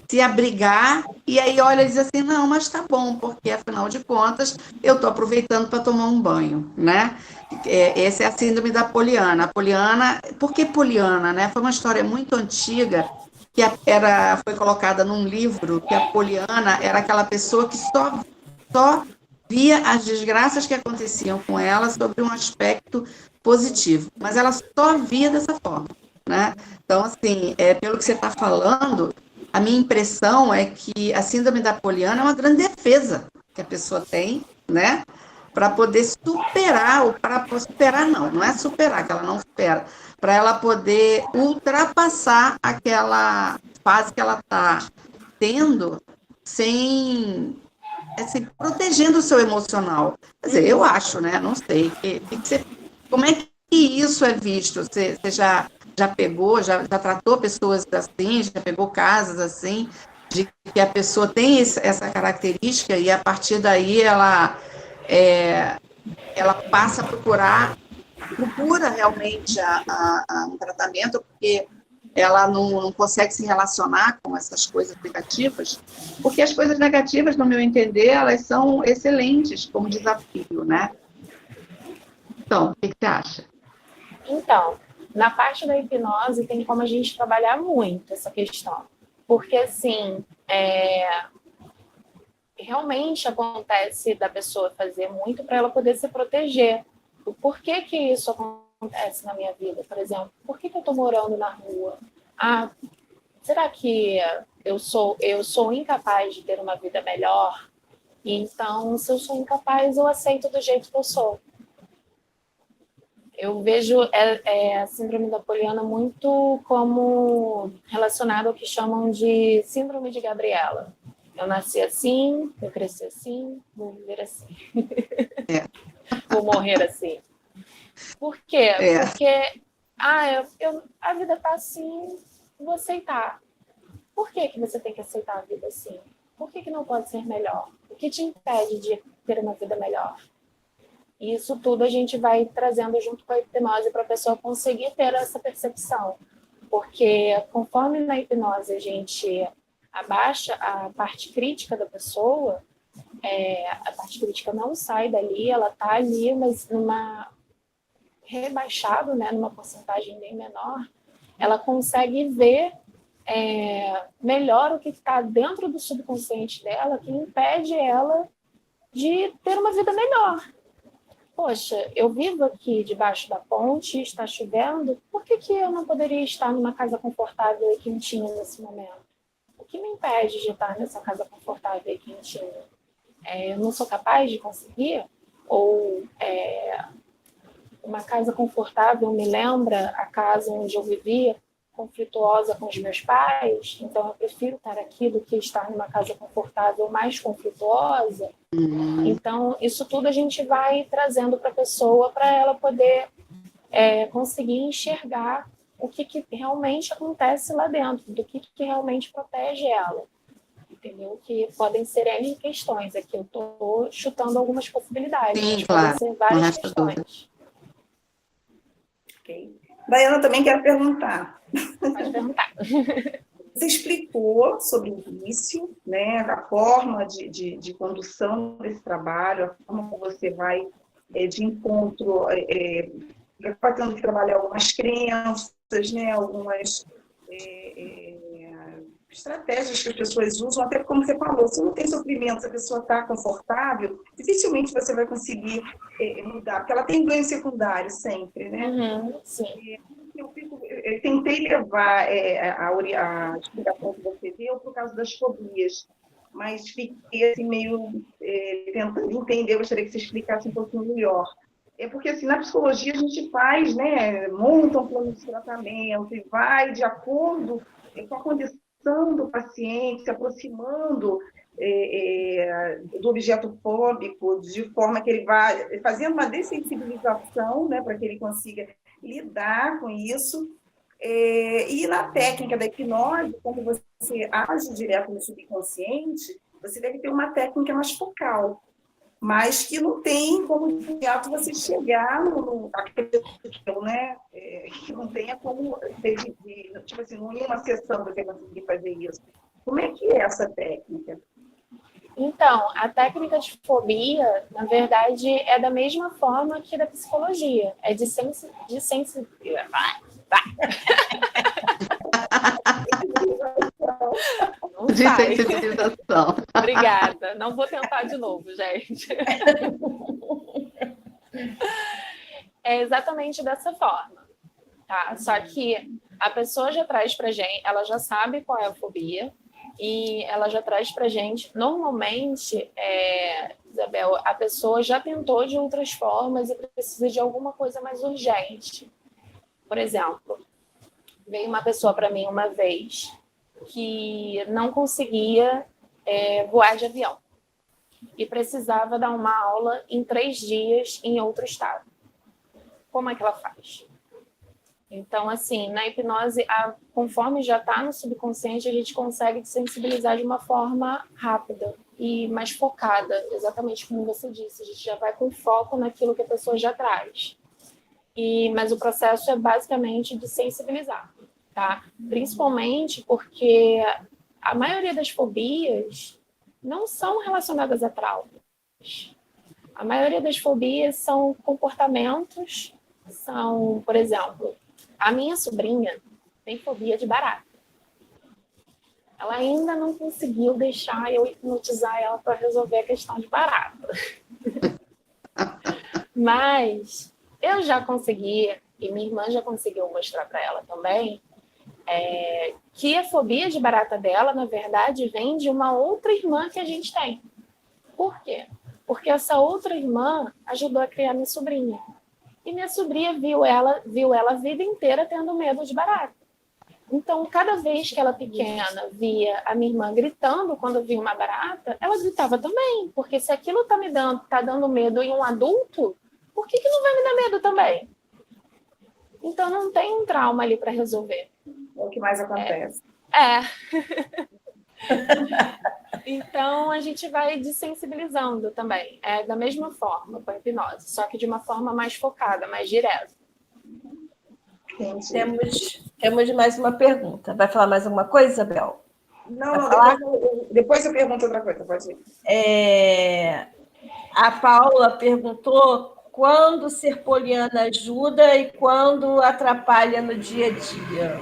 se abrigar, e aí olha e diz assim, não, mas tá bom, porque afinal de contas eu estou aproveitando para tomar um banho, né? Essa é a síndrome da Poliana. A Poliana, por que Poliana, né? Foi uma história muito antiga, que foi colocada num livro, que a Poliana era aquela pessoa que só via as desgraças que aconteciam com ela sobre um aspecto positivo, mas ela só via dessa forma, né? Então, assim, pelo que você está falando, a minha impressão é que a síndrome da Poliana é uma grande defesa que a pessoa tem, né? Para poder superar, ou para superar não é superar, que ela não supera, para ela poder ultrapassar aquela fase que ela está tendo sem protegendo o seu emocional. Quer dizer, eu acho, né? Não sei. Como é que isso é visto? Você já pegou, já tratou pessoas assim, já pegou casos assim, de que a pessoa tem essa característica e a partir daí ela passa a procura realmente um tratamento, porque ela não consegue se relacionar com essas coisas negativas, porque as coisas negativas, no meu entender, elas são excelentes como desafio, né? Então, o que você acha? Então, na parte da hipnose tem como a gente trabalhar muito essa questão, porque assim, realmente acontece da pessoa fazer muito para ela poder se proteger. Por que isso acontece na minha vida, por exemplo? Por que eu estou morando na rua? Será que eu sou incapaz de ter uma vida melhor? Então, se eu sou incapaz, eu aceito do jeito que eu sou. Eu vejo a síndrome da Poliana muito como relacionado ao que chamam de síndrome de Gabriela. Eu nasci assim, eu cresci assim, vou viver assim. Vou morrer assim. Por quê? Porque a vida tá assim, vou aceitar. Por que você tem que aceitar a vida assim? Por que não pode ser melhor? O que te impede de ter uma vida melhor? E isso tudo a gente vai trazendo junto com a hipnose para a pessoa conseguir ter essa percepção. Porque conforme na hipnose a gente abaixa a parte crítica da pessoa, a parte crítica não sai dali, ela está ali, mas rebaixado, né, numa porcentagem bem menor, ela consegue ver melhor o que está dentro do subconsciente dela, que impede ela de ter uma vida melhor. Poxa, eu vivo aqui debaixo da ponte, está chovendo, por que eu não poderia estar numa casa confortável e quentinha nesse momento? O que me impede de estar nessa casa confortável e quentinha? Eu não sou capaz de conseguir? Ou uma casa confortável me lembra a casa onde eu vivia, conflituosa com os meus pais, então eu prefiro estar aqui do que estar numa casa confortável mais conflituosa. Então, isso tudo a gente vai trazendo para a pessoa para ela poder conseguir enxergar o que realmente acontece lá dentro, do que realmente protege ela. Entendeu? Que podem ser N questões. Aqui eu estou chutando algumas possibilidades. Sim, mas claro. podem ser várias questões. Okay. Daiana, também quero perguntar. Pode perguntar. Você explicou sobre o vício, né, a forma de condução desse trabalho, a forma como você vai de encontro, vai tendo que trabalhar algumas crenças, né, algumas estratégias que as pessoas usam, até como você falou, se não tem sofrimento, se a pessoa está confortável, dificilmente você vai conseguir mudar, porque ela tem ganho secundário sempre, né? Uhum, sim. Eu tentei levar a explicação que você deu por causa das fobias, mas fiquei assim, meio tentando entender, eu gostaria que você explicasse um pouquinho melhor. Porque assim, na psicologia a gente faz, né, monta um plano de tratamento e vai de acordo com a condição do paciente, se aproximando do objeto fóbico, de forma que ele vai fazendo uma dessensibilização, né, para que ele consiga lidar com isso. E na técnica da hipnose, como você age direto no subconsciente, você deve ter uma técnica mais focal, mas que não tem como imediato você chegar né? Que não tenha como, tipo assim, não em uma sessão você conseguir fazer isso. Como é que é essa técnica? Então, a técnica de fobia, na verdade, é da mesma forma que da psicologia. É de sensibilização. Obrigada. Não vou tentar de novo, gente. É exatamente dessa forma, tá? Só que a pessoa já traz pra gente, ela já sabe qual é a fobia e ela já traz pra gente, normalmente, Isabel, a pessoa já tentou de outras formas e precisa de alguma coisa mais urgente. Por exemplo, veio uma pessoa para mim uma vez que não conseguia voar de avião e precisava dar uma aula em 3 dias em outro estado. Como é que ela faz? Então, assim, na hipnose, conforme já está no subconsciente, a gente consegue sensibilizar de uma forma rápida e mais focada, exatamente como você disse. A gente já vai com foco naquilo que a pessoa já traz. Mas o processo é basicamente de sensibilizar, tá? Principalmente porque a maioria das fobias não são relacionadas a traumas. A maioria das fobias são comportamentos, por exemplo, a minha sobrinha tem fobia de barata. Ela ainda não conseguiu deixar eu hipnotizar ela para resolver a questão de barata. Mas eu já consegui, e minha irmã já conseguiu mostrar para ela também, que a fobia de barata dela, na verdade, vem de uma outra irmã que a gente tem. Por quê? Porque essa outra irmã ajudou a criar minha sobrinha. E minha sobrinha viu ela a vida inteira tendo medo de barata. Então, cada vez que ela pequena via a minha irmã gritando quando via uma barata, ela gritava também. Porque se aquilo tá dando medo em um adulto, por que não vai me dar medo também? Então, não tem um trauma ali para resolver. É o que mais acontece. Então, a gente vai desensibilizando também. Da mesma forma, com a hipnose, só que de uma forma mais focada, mais direta. Temos mais uma pergunta. Vai falar mais alguma coisa, Isabel? Não, falar? depois eu pergunto outra coisa, pode ir. A Paula perguntou quando ser poliana ajuda e quando atrapalha no dia a dia.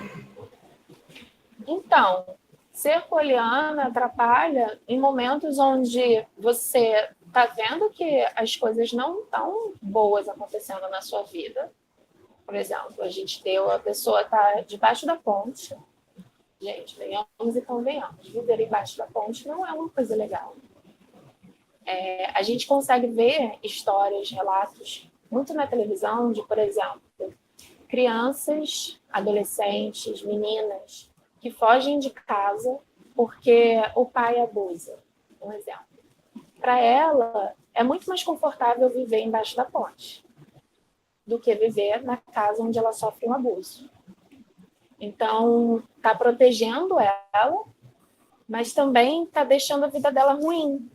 Então, ser poliana atrapalha em momentos onde você está vendo que as coisas não estão boas acontecendo na sua vida. Por exemplo, a pessoa está debaixo da ponte. Gente, venhamos e convenhamos. Viver embaixo da ponte não é uma coisa legal. A gente consegue ver histórias, relatos, muito na televisão, de, por exemplo, crianças, adolescentes, meninas que fogem de casa porque o pai abusa, um exemplo. Para ela, é muito mais confortável viver embaixo da ponte do que viver na casa onde ela sofre um abuso. Então, está protegendo ela, mas também está deixando a vida dela ruim.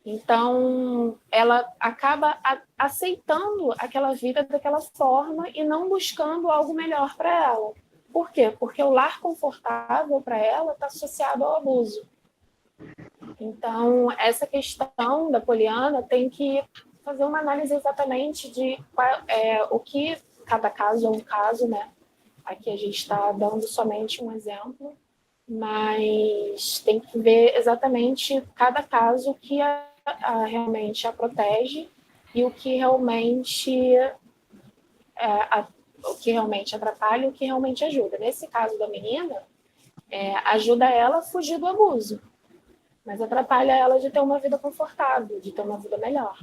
Então, ela acaba aceitando aquela vida daquela forma e não buscando algo melhor para ela. Por quê? Porque o lar confortável para ela está associado ao abuso. Então, essa questão da poliana tem que fazer uma análise exatamente de o que cada caso é um caso, né? Aqui a gente está dando somente um exemplo, mas tem que ver exatamente cada caso que realmente a protege e o que realmente atrapalha e o que realmente ajuda. Nesse caso da menina, ajuda ela a fugir do abuso, mas atrapalha ela de ter uma vida confortável, de ter uma vida melhor.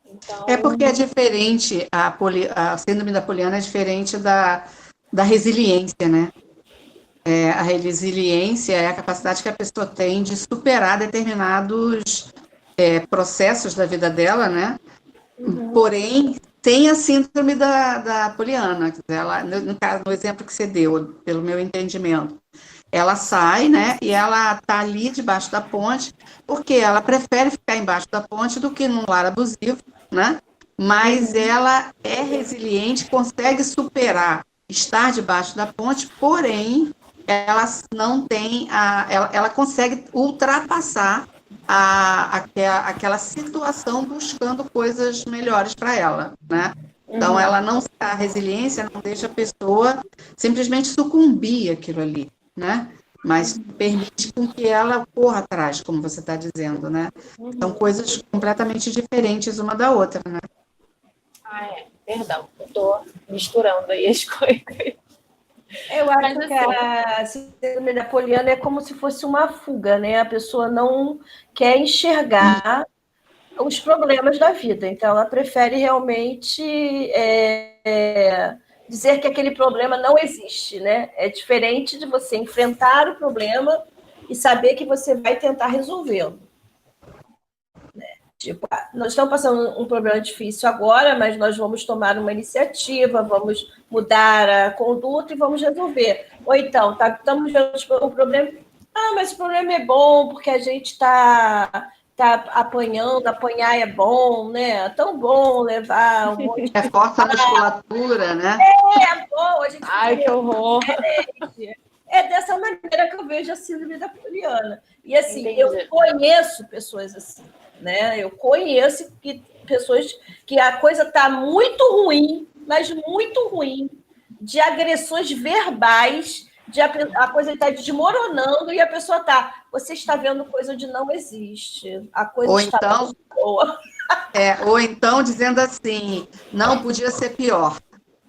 Então, Porque é diferente, a síndrome da poliana é diferente da resiliência, né? A resiliência é a capacidade que a pessoa tem de superar determinados processos da vida dela, né? Porém, tem a síndrome da poliana. Ela, no exemplo que você deu, pelo meu entendimento, ela sai, né? E ela está ali debaixo da ponte, porque ela prefere ficar embaixo da ponte do que num lar abusivo, né? Mas ela é resiliente, consegue superar estar debaixo da ponte, porém ela não tem ela consegue ultrapassar aquela situação buscando coisas melhores para ela, né? Então ela não, a resiliência não deixa a pessoa simplesmente sucumbir àquilo ali, né? Mas permite com que ela corra atrás, como você está dizendo, né? São coisas completamente diferentes uma da outra, né? Perdão, eu estou misturando aí as coisas. Eu acho que a síndrome da poliana é como se fosse uma fuga, né? A pessoa não quer enxergar os problemas da vida, então ela prefere realmente dizer que aquele problema não existe, né? É diferente de você enfrentar o problema e saber que você vai tentar resolvê-lo. Tipo, nós estamos passando um problema difícil agora, mas nós vamos tomar uma iniciativa, vamos mudar a conduta e vamos resolver. Ou então, estamos vendo o problema, mas o problema é bom, porque a gente está apanhando, apanhar é bom, né? É tão bom levar um monte de... Força a musculatura, né? É bom, a gente... Ai, que horror! É dessa maneira que eu vejo a síndrome da poliana. E assim, Entendi. Eu conheço pessoas assim, né? Eu conheço pessoas que a coisa está muito ruim, mas muito ruim, de agressões verbais, a coisa está desmoronando e a pessoa está. Você está vendo coisa onde não existe. A coisa Ou está então, muito boa. ou então dizendo assim, não podia ser pior.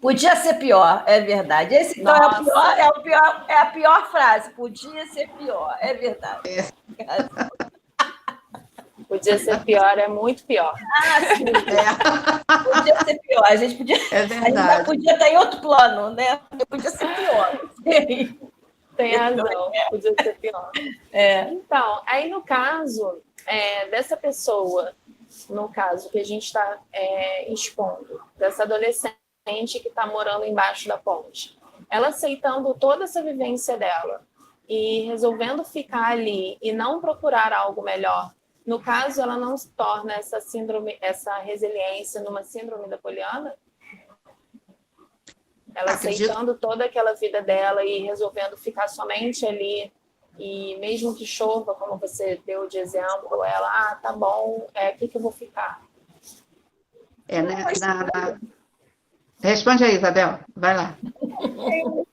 Podia ser pior, é verdade. Esse então é a pior frase. Podia ser pior, é verdade. Podia ser pior, é muito pior. Sim. Podia ser pior. A gente podia estar em outro plano, né? Podia ser pior. Tem razão, podia ser pior. Então, aí no caso dessa pessoa, no caso que a gente está expondo, dessa adolescente que está morando embaixo da ponte, ela aceitando toda essa vivência dela e resolvendo ficar ali e não procurar algo melhor, no caso, ela não se torna essa síndrome, essa resiliência numa síndrome da poliana? Ela Acredito. aceitando toda aquela vida dela e resolvendo ficar somente ali. E mesmo que chova, como você deu de exemplo, ela, tá bom, aqui que eu vou ficar. Né? Responde aí, Isabel. Vai lá.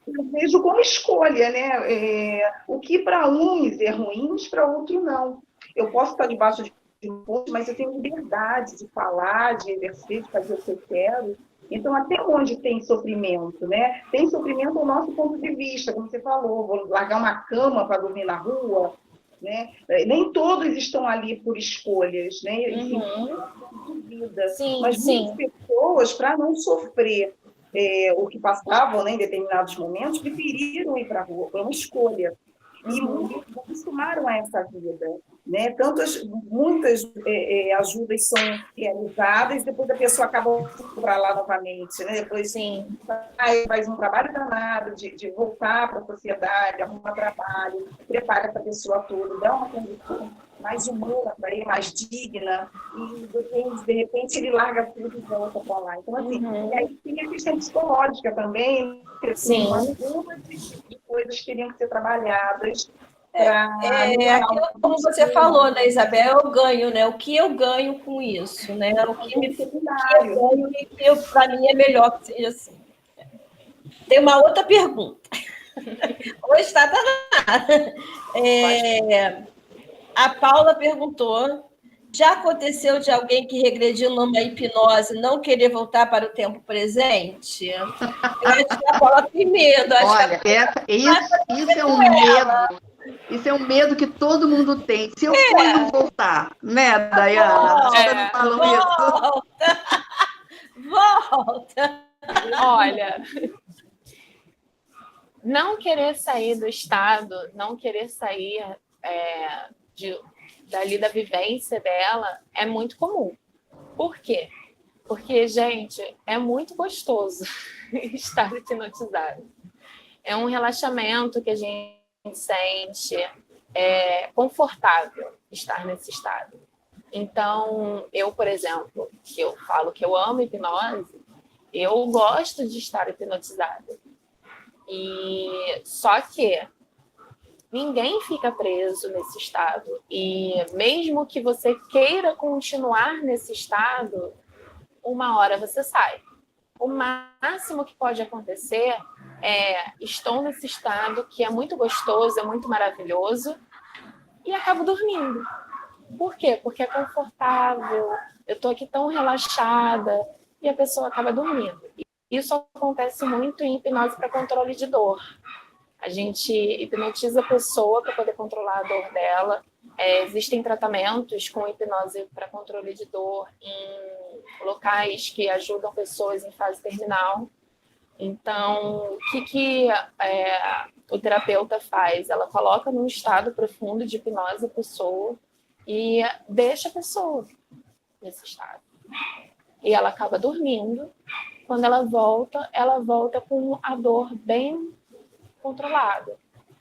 Eu vejo como escolha, né? O que para uns é ruim, para outros não. Eu posso estar debaixo de um ponto, mas eu tenho liberdade de falar, de exercer, de fazer o que eu quero. Então, até onde tem sofrimento, né? Tem sofrimento ao nosso ponto de vista, como você falou, vou largar uma cama para dormir na rua, né? Nem todos estão ali por escolhas, né? E sim, de vida. Sim, mas muitas pessoas, para não sofrer o que passavam, né, em determinados momentos, preferiram ir para a rua, foi uma escolha. E muitos acostumaram a essa vida. Né? Muitas ajudas são realizadas, depois a pessoa acaba para lá novamente. Né? Depois faz um trabalho danado de voltar para a sociedade, arrumar trabalho, prepara essa pessoa toda, dá uma condição mais humana para ele, mais digna, e de repente ele larga tudo e volta para lá. Então, assim, e aí tem a questão psicológica também, algumas coisas que teriam que ser trabalhadas. Como você falou, né, Isabel, eu ganho, né? O que eu ganho com isso, né? O que eu ganho e para mim é melhor que seja assim. Tem uma outra pergunta. Hoje está danada. A Paula perguntou: já aconteceu de alguém que regrediu numa hipnose não querer voltar para o tempo presente? Eu acho que a Paula tem medo. Olha, isso é um medo. Isso é um medo que todo mundo tem. Se eu for, não voltar, né, Dayana? Você falou isso. Volta! Olha, não querer sair do estado, não querer sair dali da vivência dela é muito comum. Por quê? Porque, gente, é muito gostoso estar hipnotizado. É um relaxamento que a gente sente, confortável estar nesse estado. Então, eu, por exemplo, que eu falo que eu amo hipnose, eu gosto de estar hipnotizada. Só que ninguém fica preso nesse estado. E mesmo que você queira continuar nesse estado, uma hora você sai. O máximo que pode acontecer estou nesse estado que é muito gostoso, é muito maravilhoso, e acabo dormindo. Por quê? Porque é confortável, eu estou aqui tão relaxada, e a pessoa acaba dormindo. Isso acontece muito em hipnose para controle de dor. A gente hipnotiza a pessoa para poder controlar a dor dela. Existem tratamentos com hipnose para controle de dor em locais que ajudam pessoas em fase terminal. Então, o que o terapeuta faz? Ela coloca num estado profundo de hipnose a pessoa e deixa a pessoa nesse estado. E ela acaba dormindo. Quando ela volta com a dor bem controlada.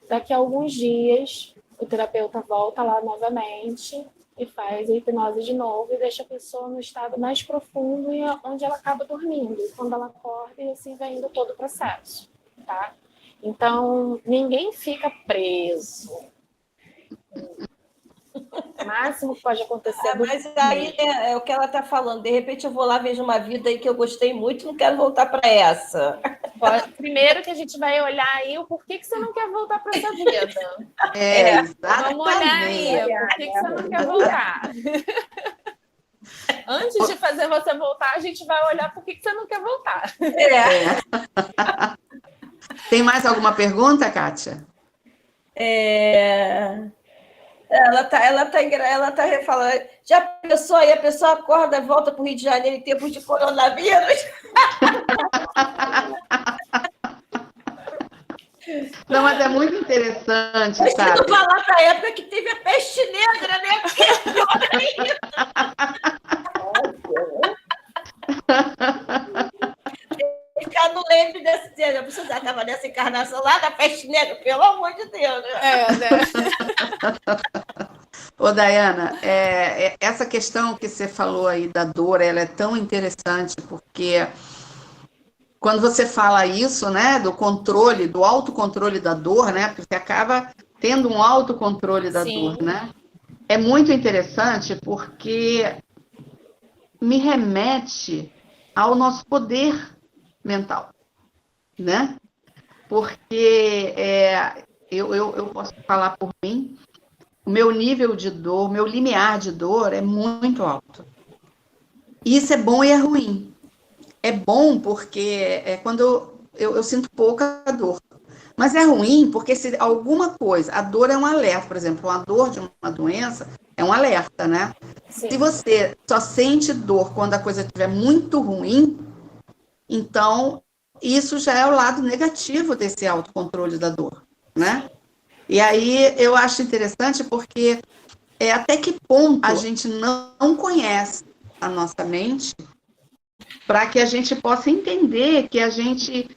Daqui a alguns dias, o terapeuta volta lá novamente e faz a hipnose de novo e deixa a pessoa no estado mais profundo e onde ela acaba dormindo. E quando ela acorda, e assim vai indo todo o processo, tá? Então, ninguém fica preso. O máximo que pode acontecer é mas aí é o que ela está falando. De repente eu vou lá, vejo uma vida aí que eu gostei muito, não quero voltar para essa. Primeiro que a gente vai olhar aí o porquê que você não quer voltar para essa vida. Vamos olhar aí, por que você não quer voltar. Antes de fazer você voltar, a gente vai olhar por que você não quer voltar. Tem mais alguma pergunta, Kátia? Ela tá falando. Já pensou aí, a pessoa acorda e volta para o Rio de Janeiro em tempos de coronavírus? Não, mas é muito interessante, sabe? Não falar para a época que teve a peste negra, né? Eu não lembro desse dia, eu precisava estava nessa encarnação lá da peste negra, pelo amor de Deus. Ô, Dayana, essa questão que você falou aí da dor, ela é tão interessante, porque quando você fala isso, né, do controle, do autocontrole da dor, né, porque você acaba tendo um autocontrole da Sim. dor, né? É muito interessante porque me remete ao nosso poder mental, né? Porque eu posso falar por mim, o meu nível de dor, meu limiar de dor é muito alto. E isso é bom e é ruim. É bom porque é quando eu sinto pouca dor. Mas é ruim porque se alguma coisa, a dor é um alerta, por exemplo, uma dor de uma doença é um alerta, né? Sim. Se você só sente dor quando a coisa estiver muito ruim, então isso já é o lado negativo desse autocontrole da dor, né? E aí eu acho interessante porque até que ponto a gente não conhece a nossa mente para que a gente possa entender que a gente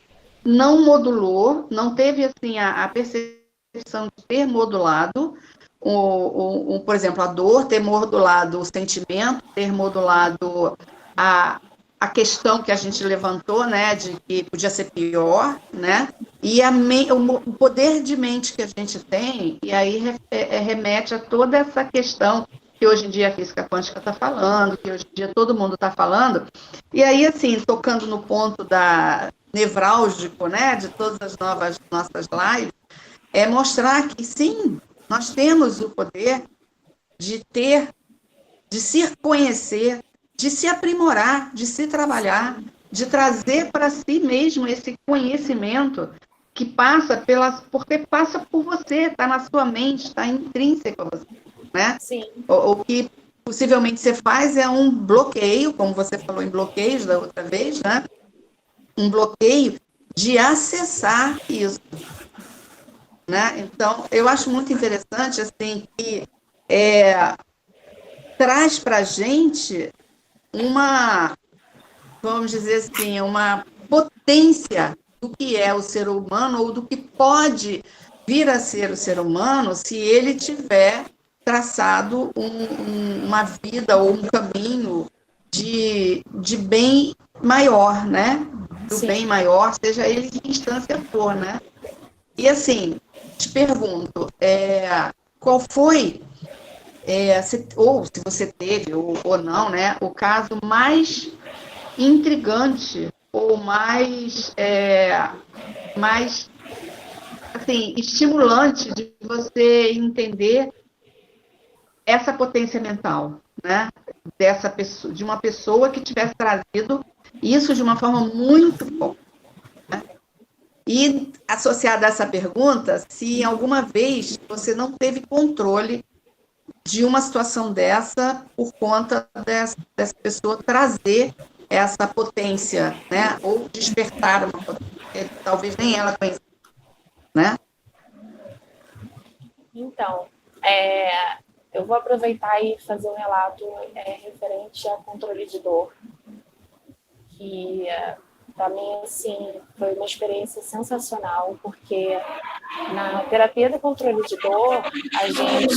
não modulou, não teve assim a percepção de ter modulado, por exemplo, a dor, ter modulado o sentimento, ter modulado a questão que a gente levantou, né, de que podia ser pior, né, e o poder de mente que a gente tem, e aí remete a toda essa questão que hoje em dia a física quântica está falando, que hoje em dia todo mundo está falando, e aí, assim, tocando no ponto nevrálgico, né, de todas as nossas lives, é mostrar que, sim, nós temos o poder de se conhecer, de se aprimorar, de se trabalhar, de trazer para si mesmo esse conhecimento que passa porque passa por você, está na sua mente, está intrínseco a você, né? Sim. O que possivelmente você faz é um bloqueio, como você falou em bloqueios da outra vez, né? Um bloqueio de acessar isso, né? Então, eu acho muito interessante, assim, que traz para a gente vamos dizer assim, uma potência do que é o ser humano ou do que pode vir a ser o ser humano se ele tiver traçado uma vida ou um caminho de bem maior, né? Do Sim. bem maior, seja ele de que instância for, né? E assim, te pergunto, qual foi, ou se você teve ou não, né? O caso mais intrigante ou mais assim, estimulante de você entender essa potência mental, né? Dessa pessoa, de uma pessoa que tivesse trazido isso de uma forma muito forte. Né? E associada a essa pergunta, se alguma vez você não teve controle de uma situação dessa por conta dessa pessoa trazer essa potência, né? Ou despertar uma potência que talvez nem ela conheça, né? Então, eu vou aproveitar e fazer um relato referente a controle de dor, que para mim, assim, foi uma experiência sensacional, porque na terapia do controle de dor, a gente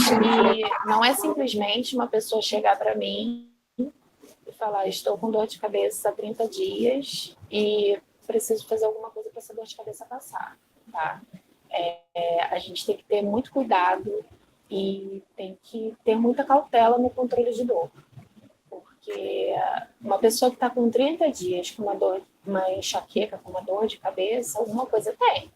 não é simplesmente uma pessoa chegar para mim e falar, estou com dor de cabeça há 30 dias e preciso fazer alguma coisa para essa dor de cabeça passar, tá? A gente tem que ter muito cuidado e tem que ter muita cautela no controle de dor. Porque uma pessoa que está com 30 dias com uma enxaqueca, com uma dor de cabeça, alguma coisa tem.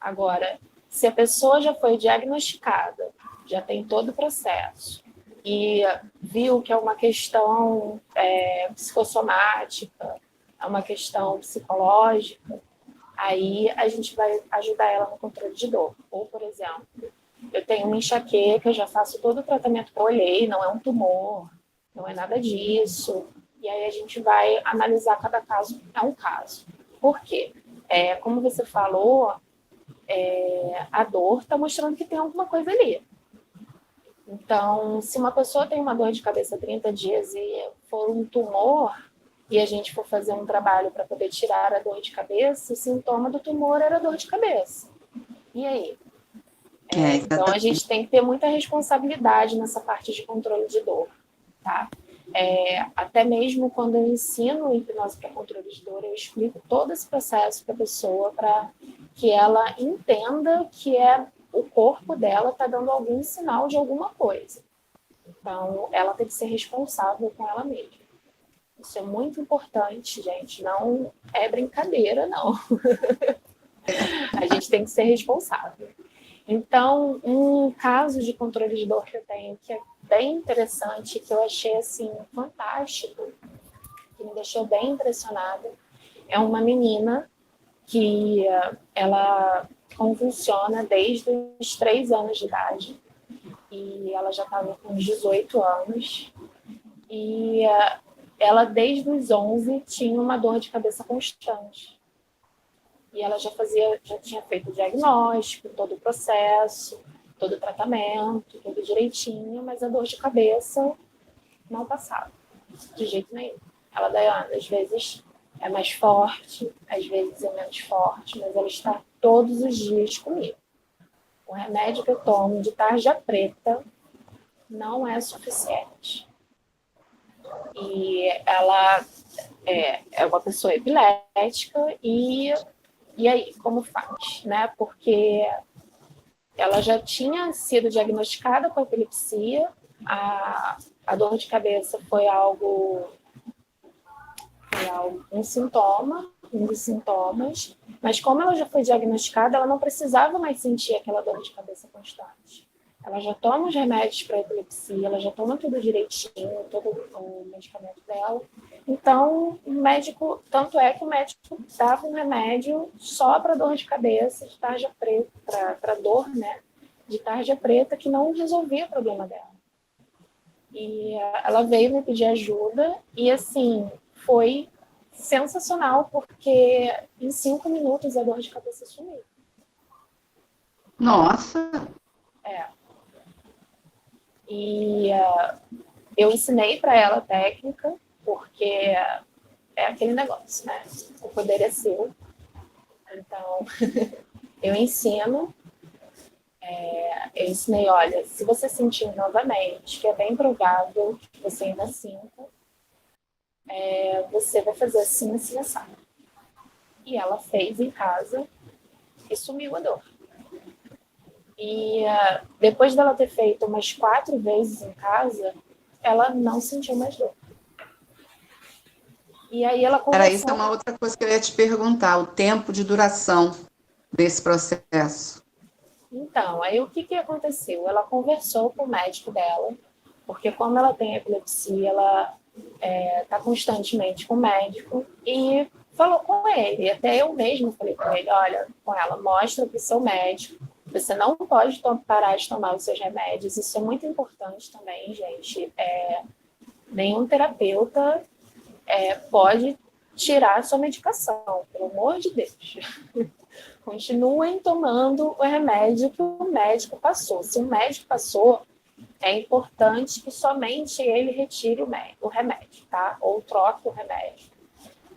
Agora, se a pessoa já foi diagnosticada, já tem todo o processo, e viu que é uma questão psicossomática, é uma questão psicológica, aí a gente vai ajudar ela no controle de dor. Ou, por exemplo, eu tenho uma enxaqueca, eu já faço todo o tratamento que eu olhei, não é um tumor, não é nada disso. E aí a gente vai analisar cada caso, é um caso. Por quê? Como você falou, a dor está mostrando que tem alguma coisa ali. Então, se uma pessoa tem uma dor de cabeça há 30 dias e for um tumor, e a gente for fazer um trabalho para poder tirar a dor de cabeça, o sintoma do tumor era dor de cabeça. E aí? Então, a gente tem que ter muita responsabilidade nessa parte de controle de dor, tá? Até mesmo quando eu ensino hipnose para controle de dor, eu explico todo esse processo para a pessoa, para que ela entenda que o corpo dela está dando algum sinal de alguma coisa. Então, ela tem que ser responsável com ela mesma. Isso é muito importante, gente. Não é brincadeira, não. A gente tem que ser responsável. Então, um caso de controle de dor que eu tenho, que é bem interessante, que eu achei, assim, fantástico, que me deixou bem impressionada, é uma menina que ela convulsiona desde os 3 anos de idade, e ela já estava com 18 anos, e ela, desde os 11, tinha uma dor de cabeça constante. E ela já tinha feito o diagnóstico, todo o processo, todo o tratamento, tudo direitinho, mas a dor de cabeça não passava, de jeito nenhum. Ela, Daiane, às vezes é mais forte, às vezes é menos forte, mas ela está todos os dias comigo. O remédio que eu tomo de tarja preta não é suficiente. E ela é uma pessoa epilética e aí, como faz, né? Porque ela já tinha sido diagnosticada com epilepsia, a dor de cabeça foi um sintoma, um dos sintomas, mas como ela já foi diagnosticada, ela não precisava mais sentir aquela dor de cabeça constante. Ela já toma os remédios para epilepsia, ela já toma tudo direitinho, todo o medicamento dela. Então, o médico, tanto é que o médico dava um remédio só para dor de cabeça, de tarja preta, para dor, né, de tarja preta, que não resolvia o problema dela. E ela veio me pedir ajuda e, assim, foi sensacional, porque em 5 minutos a dor de cabeça sumiu. Nossa! E eu ensinei para ela a técnica, porque é aquele negócio, né? O poder é seu. Então, eu ensino. Eu ensinei, olha, se você sentir novamente, que é bem provável que você ainda sinta, você vai fazer assim, assim, assado. E ela fez em casa e sumiu a dor. E depois dela ter feito umas 4 vezes em casa, ela não sentiu mais dor. E aí ela conversou... Isso é uma outra coisa que eu ia te perguntar, o tempo de duração desse processo. Então, aí o que aconteceu? Ela conversou com o médico dela, porque como ela tem epilepsia, ela está constantemente com o médico, e falou com ele. Até eu mesma falei com ele, olha, com ela, mostra para o seu médico, você não pode parar de tomar os seus remédios, isso é muito importante também, gente. Nenhum terapeuta pode tirar a sua medicação, pelo amor de Deus. Continuem tomando o remédio que o médico passou. Se o médico passou, é importante que somente ele retire o remédio, tá? Ou troque o remédio.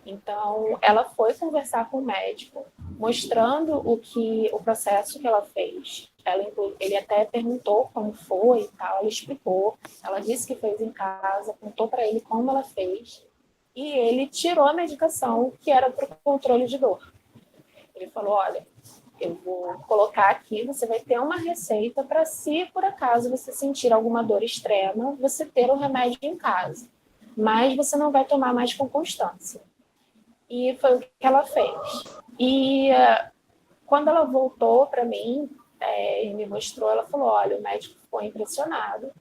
Então, ela foi conversar com o médico, mostrando o processo que ela fez. Ele até perguntou como foi e tal, ela explicou. Ela disse que fez em casa, contou para ele como ela fez. E ele tirou a medicação que era para o controle de dor. Ele falou, olha, eu vou colocar aqui, você vai ter uma receita para, se por acaso você sentir alguma dor extrema, você ter o remédio em casa. Mas você não vai tomar mais com constância. E foi o que ela fez. E quando ela voltou para mim e me mostrou, ela falou, olha, o médico ficou impressionado.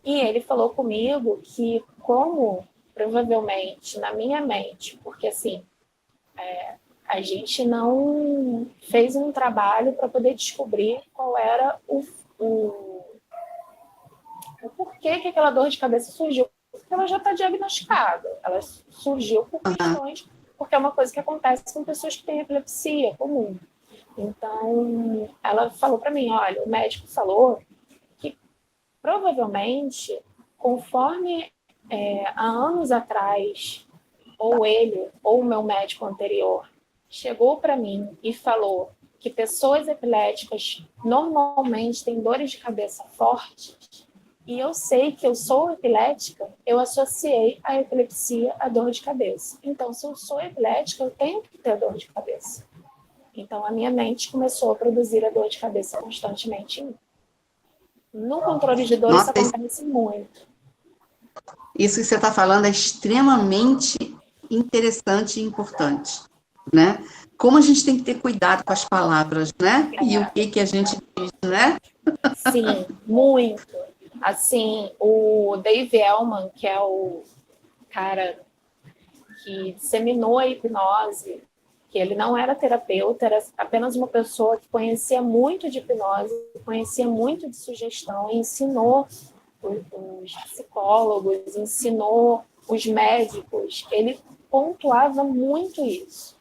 E ele falou comigo que, como provavelmente na minha mente, porque assim, a gente não fez um trabalho para poder descobrir qual era o porquê que aquela dor de cabeça surgiu. Porque ela já está diagnosticada. Ela surgiu por questões, porque é uma coisa que acontece com pessoas que têm epilepsia comum. Então, ela falou para mim, olha, o médico falou que provavelmente, conforme há anos atrás, ou ele, ou o meu médico anterior, chegou para mim e falou que pessoas epiléticas normalmente têm dores de cabeça fortes, E eu sei que eu sou epilética, eu associei a epilepsia à dor de cabeça. Então, se eu sou epilética, eu tenho que ter dor de cabeça. Então, a minha mente começou a produzir a dor de cabeça constantemente em mim. No controle de dor, isso acontece muito. Isso que você está falando é extremamente interessante e importante, né? Como a gente tem que ter cuidado com as palavras, né? E o que a gente diz, né? Sim, muito. Assim, o Dave Elman, que é o cara que disseminou a hipnose, que ele não era terapeuta, era apenas uma pessoa que conhecia muito de hipnose, conhecia muito de sugestão e ensinou os psicólogos, ensinou os médicos. Ele pontuava muito isso.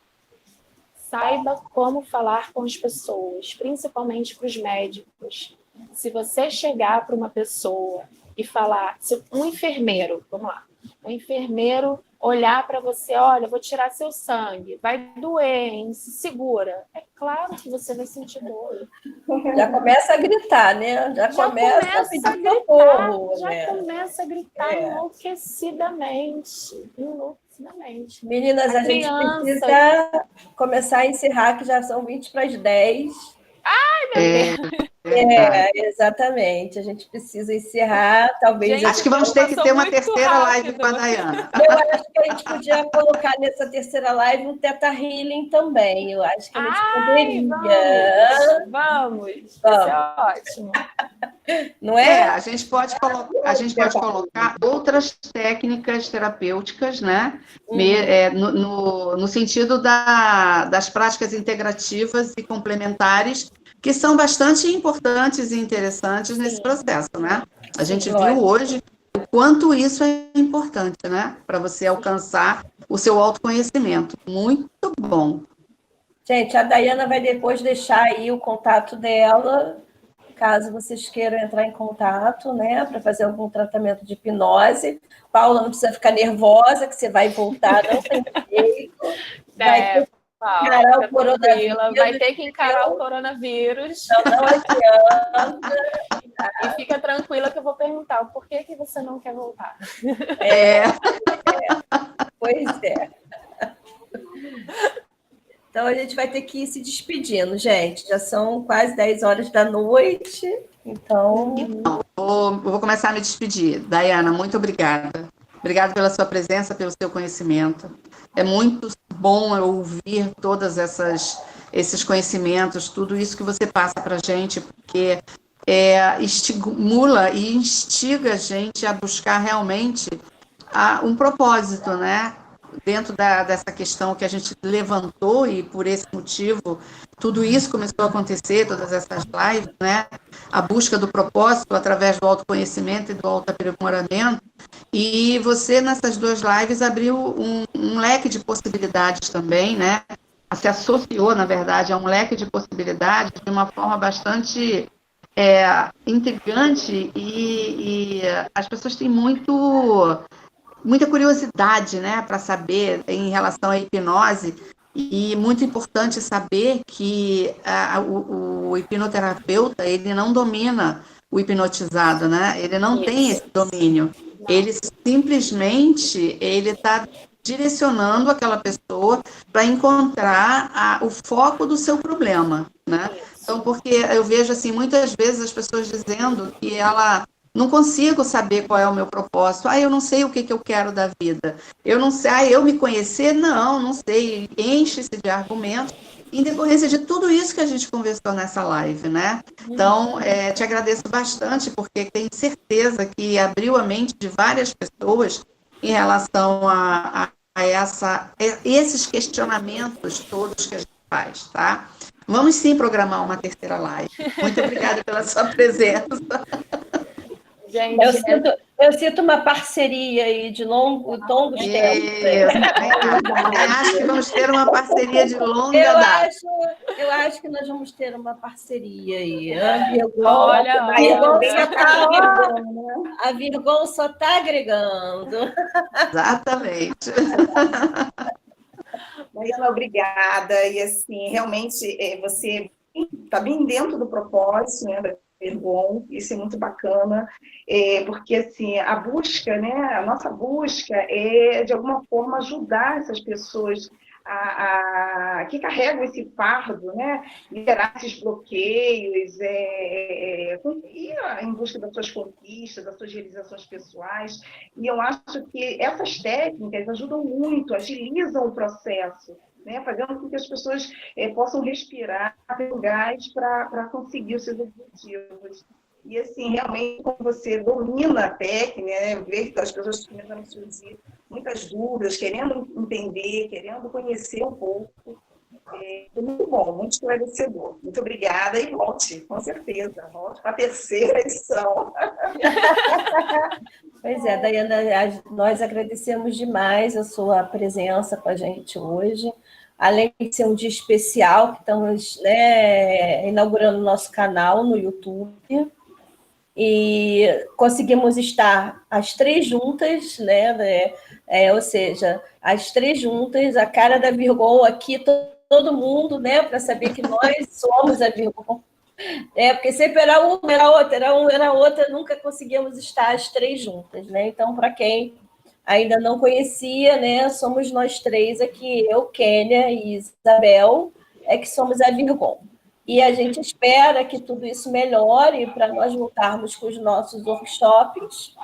Saiba como falar com as pessoas, principalmente para os médicos. Se você chegar para uma pessoa e falar, se um enfermeiro, vamos lá, um enfermeiro olhar para você, olha, vou tirar seu sangue, vai doer, hein? Se segura. É claro que você vai sentir dor. Já começa a gritar, né? Já começa a pedir socorro, já começa a gritar enlouquecidamente. Meninas, a gente precisa começar a encerrar, que já são 20 para as 10. Ai, meu Deus! Exatamente. A gente precisa encerrar, talvez... Gente, acho que vamos ter que ter uma terceira live com a Dayana. Eu acho que a gente podia colocar nessa terceira live um Theta Healing também. Eu acho que a gente poderia. Vamos. Isso é ótimo. Não é? A gente pode colocar outras técnicas terapêuticas, né? No sentido das práticas integrativas e complementares, que são bastante importantes e interessantes nesse processo, né? A gente viu hoje o quanto isso é importante, né? Para você alcançar o seu autoconhecimento. Muito bom. Gente, a Dayana vai depois deixar aí o contato dela, caso vocês queiram entrar em contato, né? Para fazer algum tratamento de hipnose. Paula, não precisa ficar nervosa, que você vai voltar, não tem jeito. Vai ter que encarar o coronavírus. Não adianta. E fica tranquila que eu vou perguntar por que você não quer voltar. Pois é. Então, a gente vai ter que ir se despedindo, gente. Já são quase 10 horas da noite. Então, vou começar a me despedir. Dayana, muito obrigada. Obrigada pela sua presença, pelo seu conhecimento. É muito bom ouvir todos esses conhecimentos, tudo isso que você passa para a gente, porque estimula e instiga a gente a buscar realmente um propósito, né? Dentro dessa questão que a gente levantou, e por esse motivo tudo isso começou a acontecer, todas essas lives, né? A busca do propósito através do autoconhecimento e do autoaprimoramento. E você, nessas 2 lives, abriu um leque de possibilidades também, né? Se associou, na verdade, a um leque de possibilidades de uma forma bastante intrigante, e as pessoas têm muita curiosidade, né, para saber em relação à hipnose, e muito importante saber que o hipnoterapeuta, ele não domina o hipnotizado, né? Ele não tem esse domínio. Ele simplesmente está direcionando aquela pessoa para encontrar o foco do seu problema, né? Então, porque eu vejo assim muitas vezes as pessoas dizendo que ela não consigo saber qual é o meu propósito. Eu não sei o que eu quero da vida. Eu não sei, eu me conhecer? Não sei. Enche-se de argumentos em decorrência de tudo isso que a gente conversou nessa live, né? Então, te agradeço bastante, porque tenho certeza que abriu a mente de várias pessoas em relação a esses questionamentos todos que a gente faz, tá? Vamos sim programar uma terceira live. Muito obrigada pela sua presença. Gente, eu sinto uma parceria aí de longos tempos. Acho que vamos ter uma parceria de longa data. Eu acho que nós vamos ter uma parceria aí. A Virgão só está agregando. Exatamente. Mariana, obrigada. E, assim, realmente, você está bem dentro do propósito, né, Virgon, isso é muito bacana, porque assim, a busca, né, a nossa busca é, de alguma forma, ajudar essas pessoas que carregam esse fardo, né, liberar esses bloqueios, ir em busca das suas conquistas, das suas realizações pessoais, e eu acho que essas técnicas ajudam muito, agilizam o processo, né, fazendo com que as pessoas possam respirar, ter um gás para conseguir os seus objetivos. E, assim, realmente, quando você domina a técnica, né, vê que as pessoas começam a surgir muitas dúvidas, querendo entender, querendo conhecer um pouco. É muito bom, muito esclarecedor. Muito obrigada e volte, com certeza. Volte para a terceira edição. Pois é, Daiana, nós agradecemos demais a sua presença com a gente hoje. Além de ser um dia especial, que estamos, né, inaugurando o nosso canal no YouTube, e conseguimos estar as três juntas, né, ou seja, as três juntas, a cara da Virgon aqui, todo mundo, né, para saber que nós somos a Virgon. Porque sempre era uma, era outra, era uma, era outra, nunca conseguíamos estar as três juntas, né? Então, para quem ainda não conhecia, né, somos nós três aqui, eu, Kênia e Isabel, que somos a Virgon. E a gente espera que tudo isso melhore para nós voltarmos com os nossos workshops.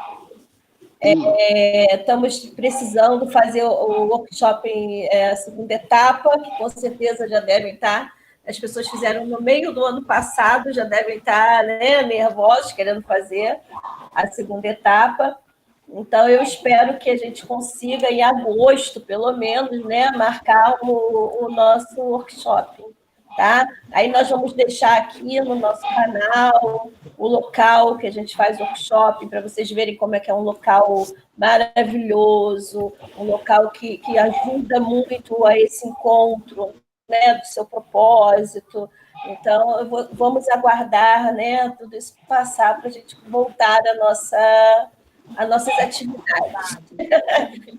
Estamos precisando fazer o workshop a segunda etapa, que com certeza já devem estar. As pessoas fizeram no meio do ano passado, já devem estar, né, nervosos, querendo fazer a segunda etapa. Então, eu espero que a gente consiga, em agosto, pelo menos, né, marcar o nosso workshop. Tá? Aí nós vamos deixar aqui no nosso canal o local que a gente faz workshop, para vocês verem como é que é um local maravilhoso, um local que ajuda muito a esse encontro, né, do seu propósito. Então, vamos aguardar, né, tudo isso passar para a gente voltar às nossas atividades.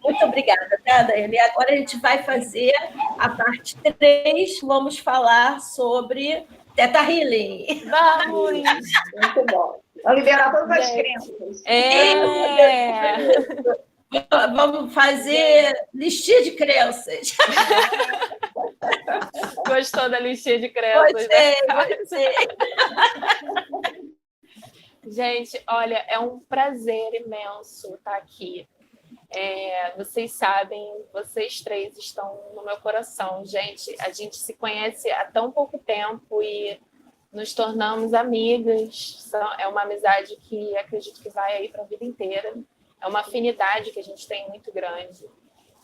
Muito obrigada, tá, Daiane? Agora a gente vai fazer a parte 3, vamos falar sobre Theta Healing. Vamos! Muito bom. Vamos liberar todas as crenças. Vamos fazer listinha de crenças. Gostou da listinha de crenças? Gostei. Gente, olha, é um prazer imenso estar aqui. Vocês sabem, vocês três estão no meu coração. Gente, a gente se conhece há tão pouco tempo e nos tornamos amigas. É uma amizade que acredito que vai aí para a vida inteira. É uma afinidade que a gente tem muito grande.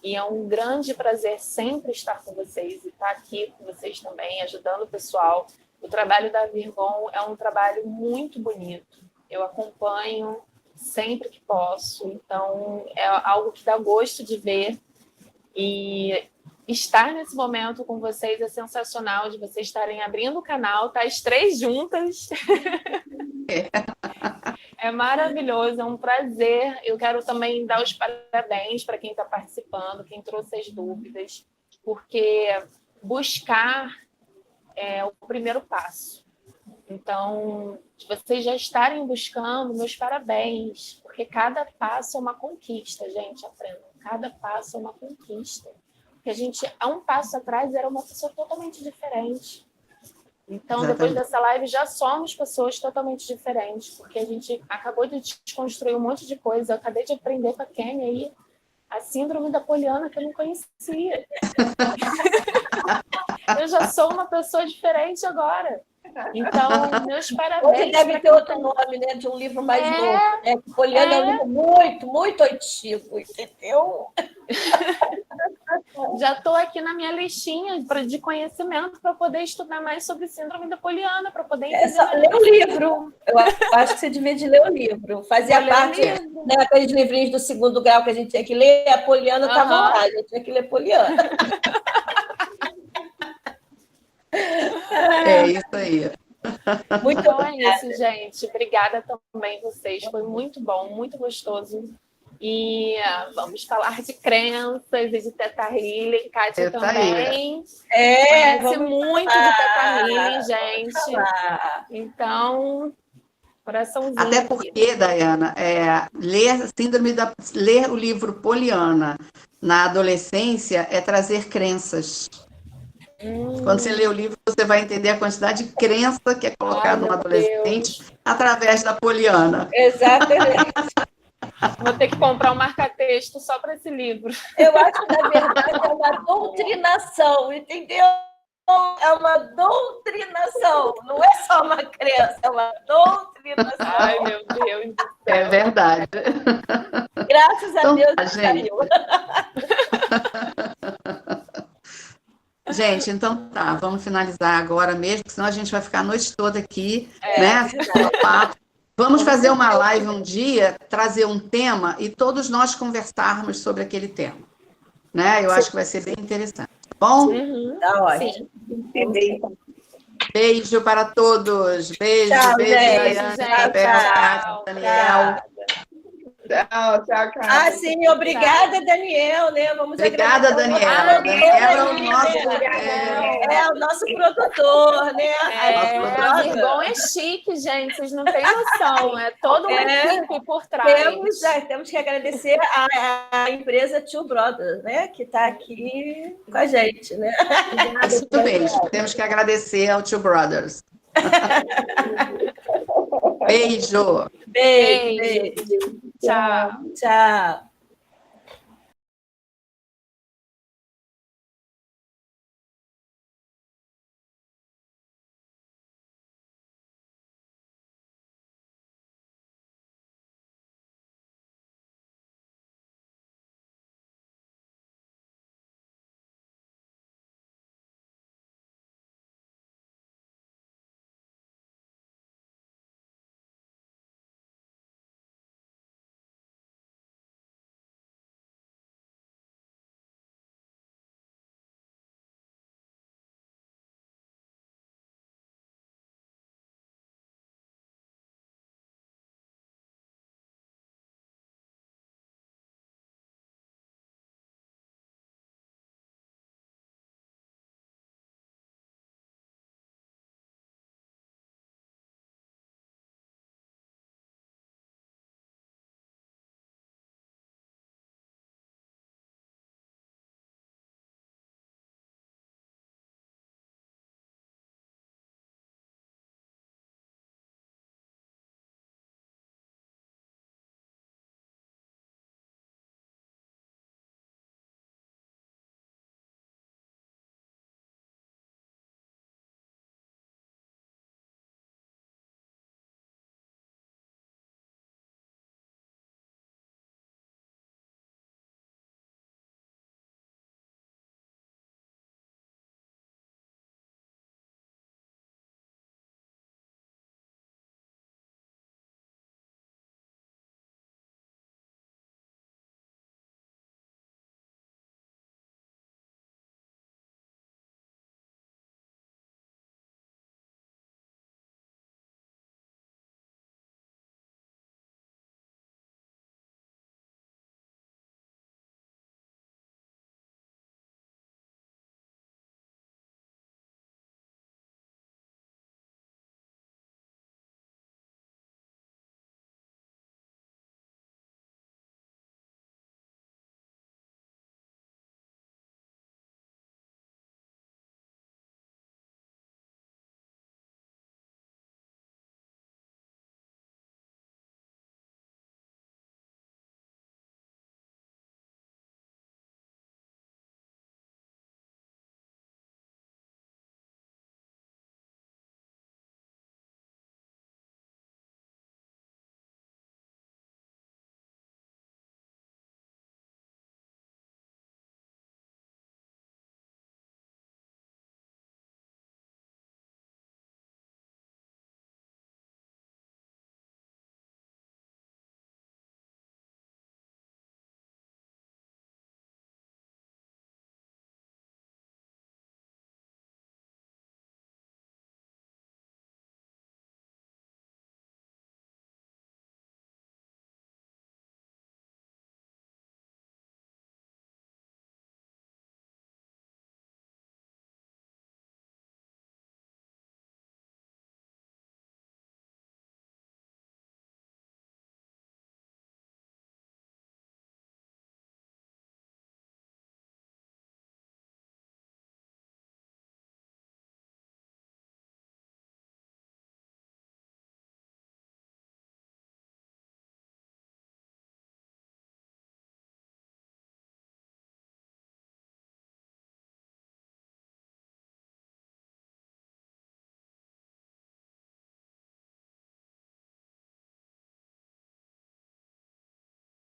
E é um grande prazer sempre estar com vocês e estar aqui com vocês também, ajudando o pessoal. O trabalho da Virgon é um trabalho muito bonito. Eu acompanho sempre que posso. Então, é algo que dá gosto de ver. E estar nesse momento com vocês é sensacional, de vocês estarem abrindo o canal, tá as três juntas. É maravilhoso, é um prazer. Eu quero também dar os parabéns para quem está participando, quem trouxe as dúvidas, porque buscar é o primeiro passo. Então, de vocês já estarem buscando, meus parabéns, porque cada passo é uma conquista, gente, aprendam. Cada passo é uma conquista. Porque a gente, há um passo atrás, era uma pessoa totalmente diferente. Então, depois dessa live, já somos pessoas totalmente diferentes, porque a gente acabou de desconstruir um monte de coisa. Eu acabei de aprender com a Kênia aí a síndrome da Poliana, que eu não conhecia. Eu já sou uma pessoa diferente agora. Então, meus parabéns. Hoje deve ter outro nome, né, de um livro mais novo. Né? Poliana é um livro muito, muito antigo, entendeu? Já estou aqui na minha listinha de conhecimento para poder estudar mais sobre síndrome da Poliana, para poder entender. Ler o livro. Eu acho que você devia de ler o livro. Fazia parte, né, aqueles livrinhos do 2º grau que a gente tinha que ler, a Poliana estava lá, a gente tinha que ler Poliana. É isso aí. Muito bom, é isso, gente. Obrigada também vocês. Foi muito bom, muito gostoso. E vamos falar de crenças e de Theta Healing. Kátia também. Conhece muito de Theta Healing, gente. Então, Coraçãozinho. Até porque, Dayana, ler o livro Poliana na adolescência é trazer crenças. Quando você lê o livro, você vai entender a quantidade de crença que é colocada no adolescente através da Poliana. Exatamente. Vou ter que comprar um marca-texto só para esse livro. Eu acho que, na verdade, é uma doutrinação, entendeu? É uma doutrinação, não é só uma crença, é uma doutrinação. Ai, meu Deus do céu. É verdade. Graças a Então, Deus, gente. saiu. Gente, então tá, vamos finalizar agora mesmo, porque senão a gente vai ficar a noite toda aqui, né? Vamos fazer uma live um dia, trazer um tema e todos nós conversarmos sobre aquele tema, né? Eu acho que vai ser bem interessante. Tá bom? Tá ótimo. Beijo para todos. Beijo, Tchau, beijo, gente. Daiane, Tchau, Isabel, tchau. Cátia, Daniel. Tchau, Carla. Ah, sim, obrigada, Daniel, né? Vamos Obrigada, agradecer ao Daniel. nosso Daniel é o produtor, nosso. né? É o nosso produtor, né? A Virgon é chique, gente, vocês não têm noção. É toda uma equipe por trás. Temos que agradecer a empresa Two Brothers, né? Que está aqui com a gente, né? Isso mesmo. Temos que agradecer ao Two Brothers. Beijo. Beijo. Tchau. Tchau.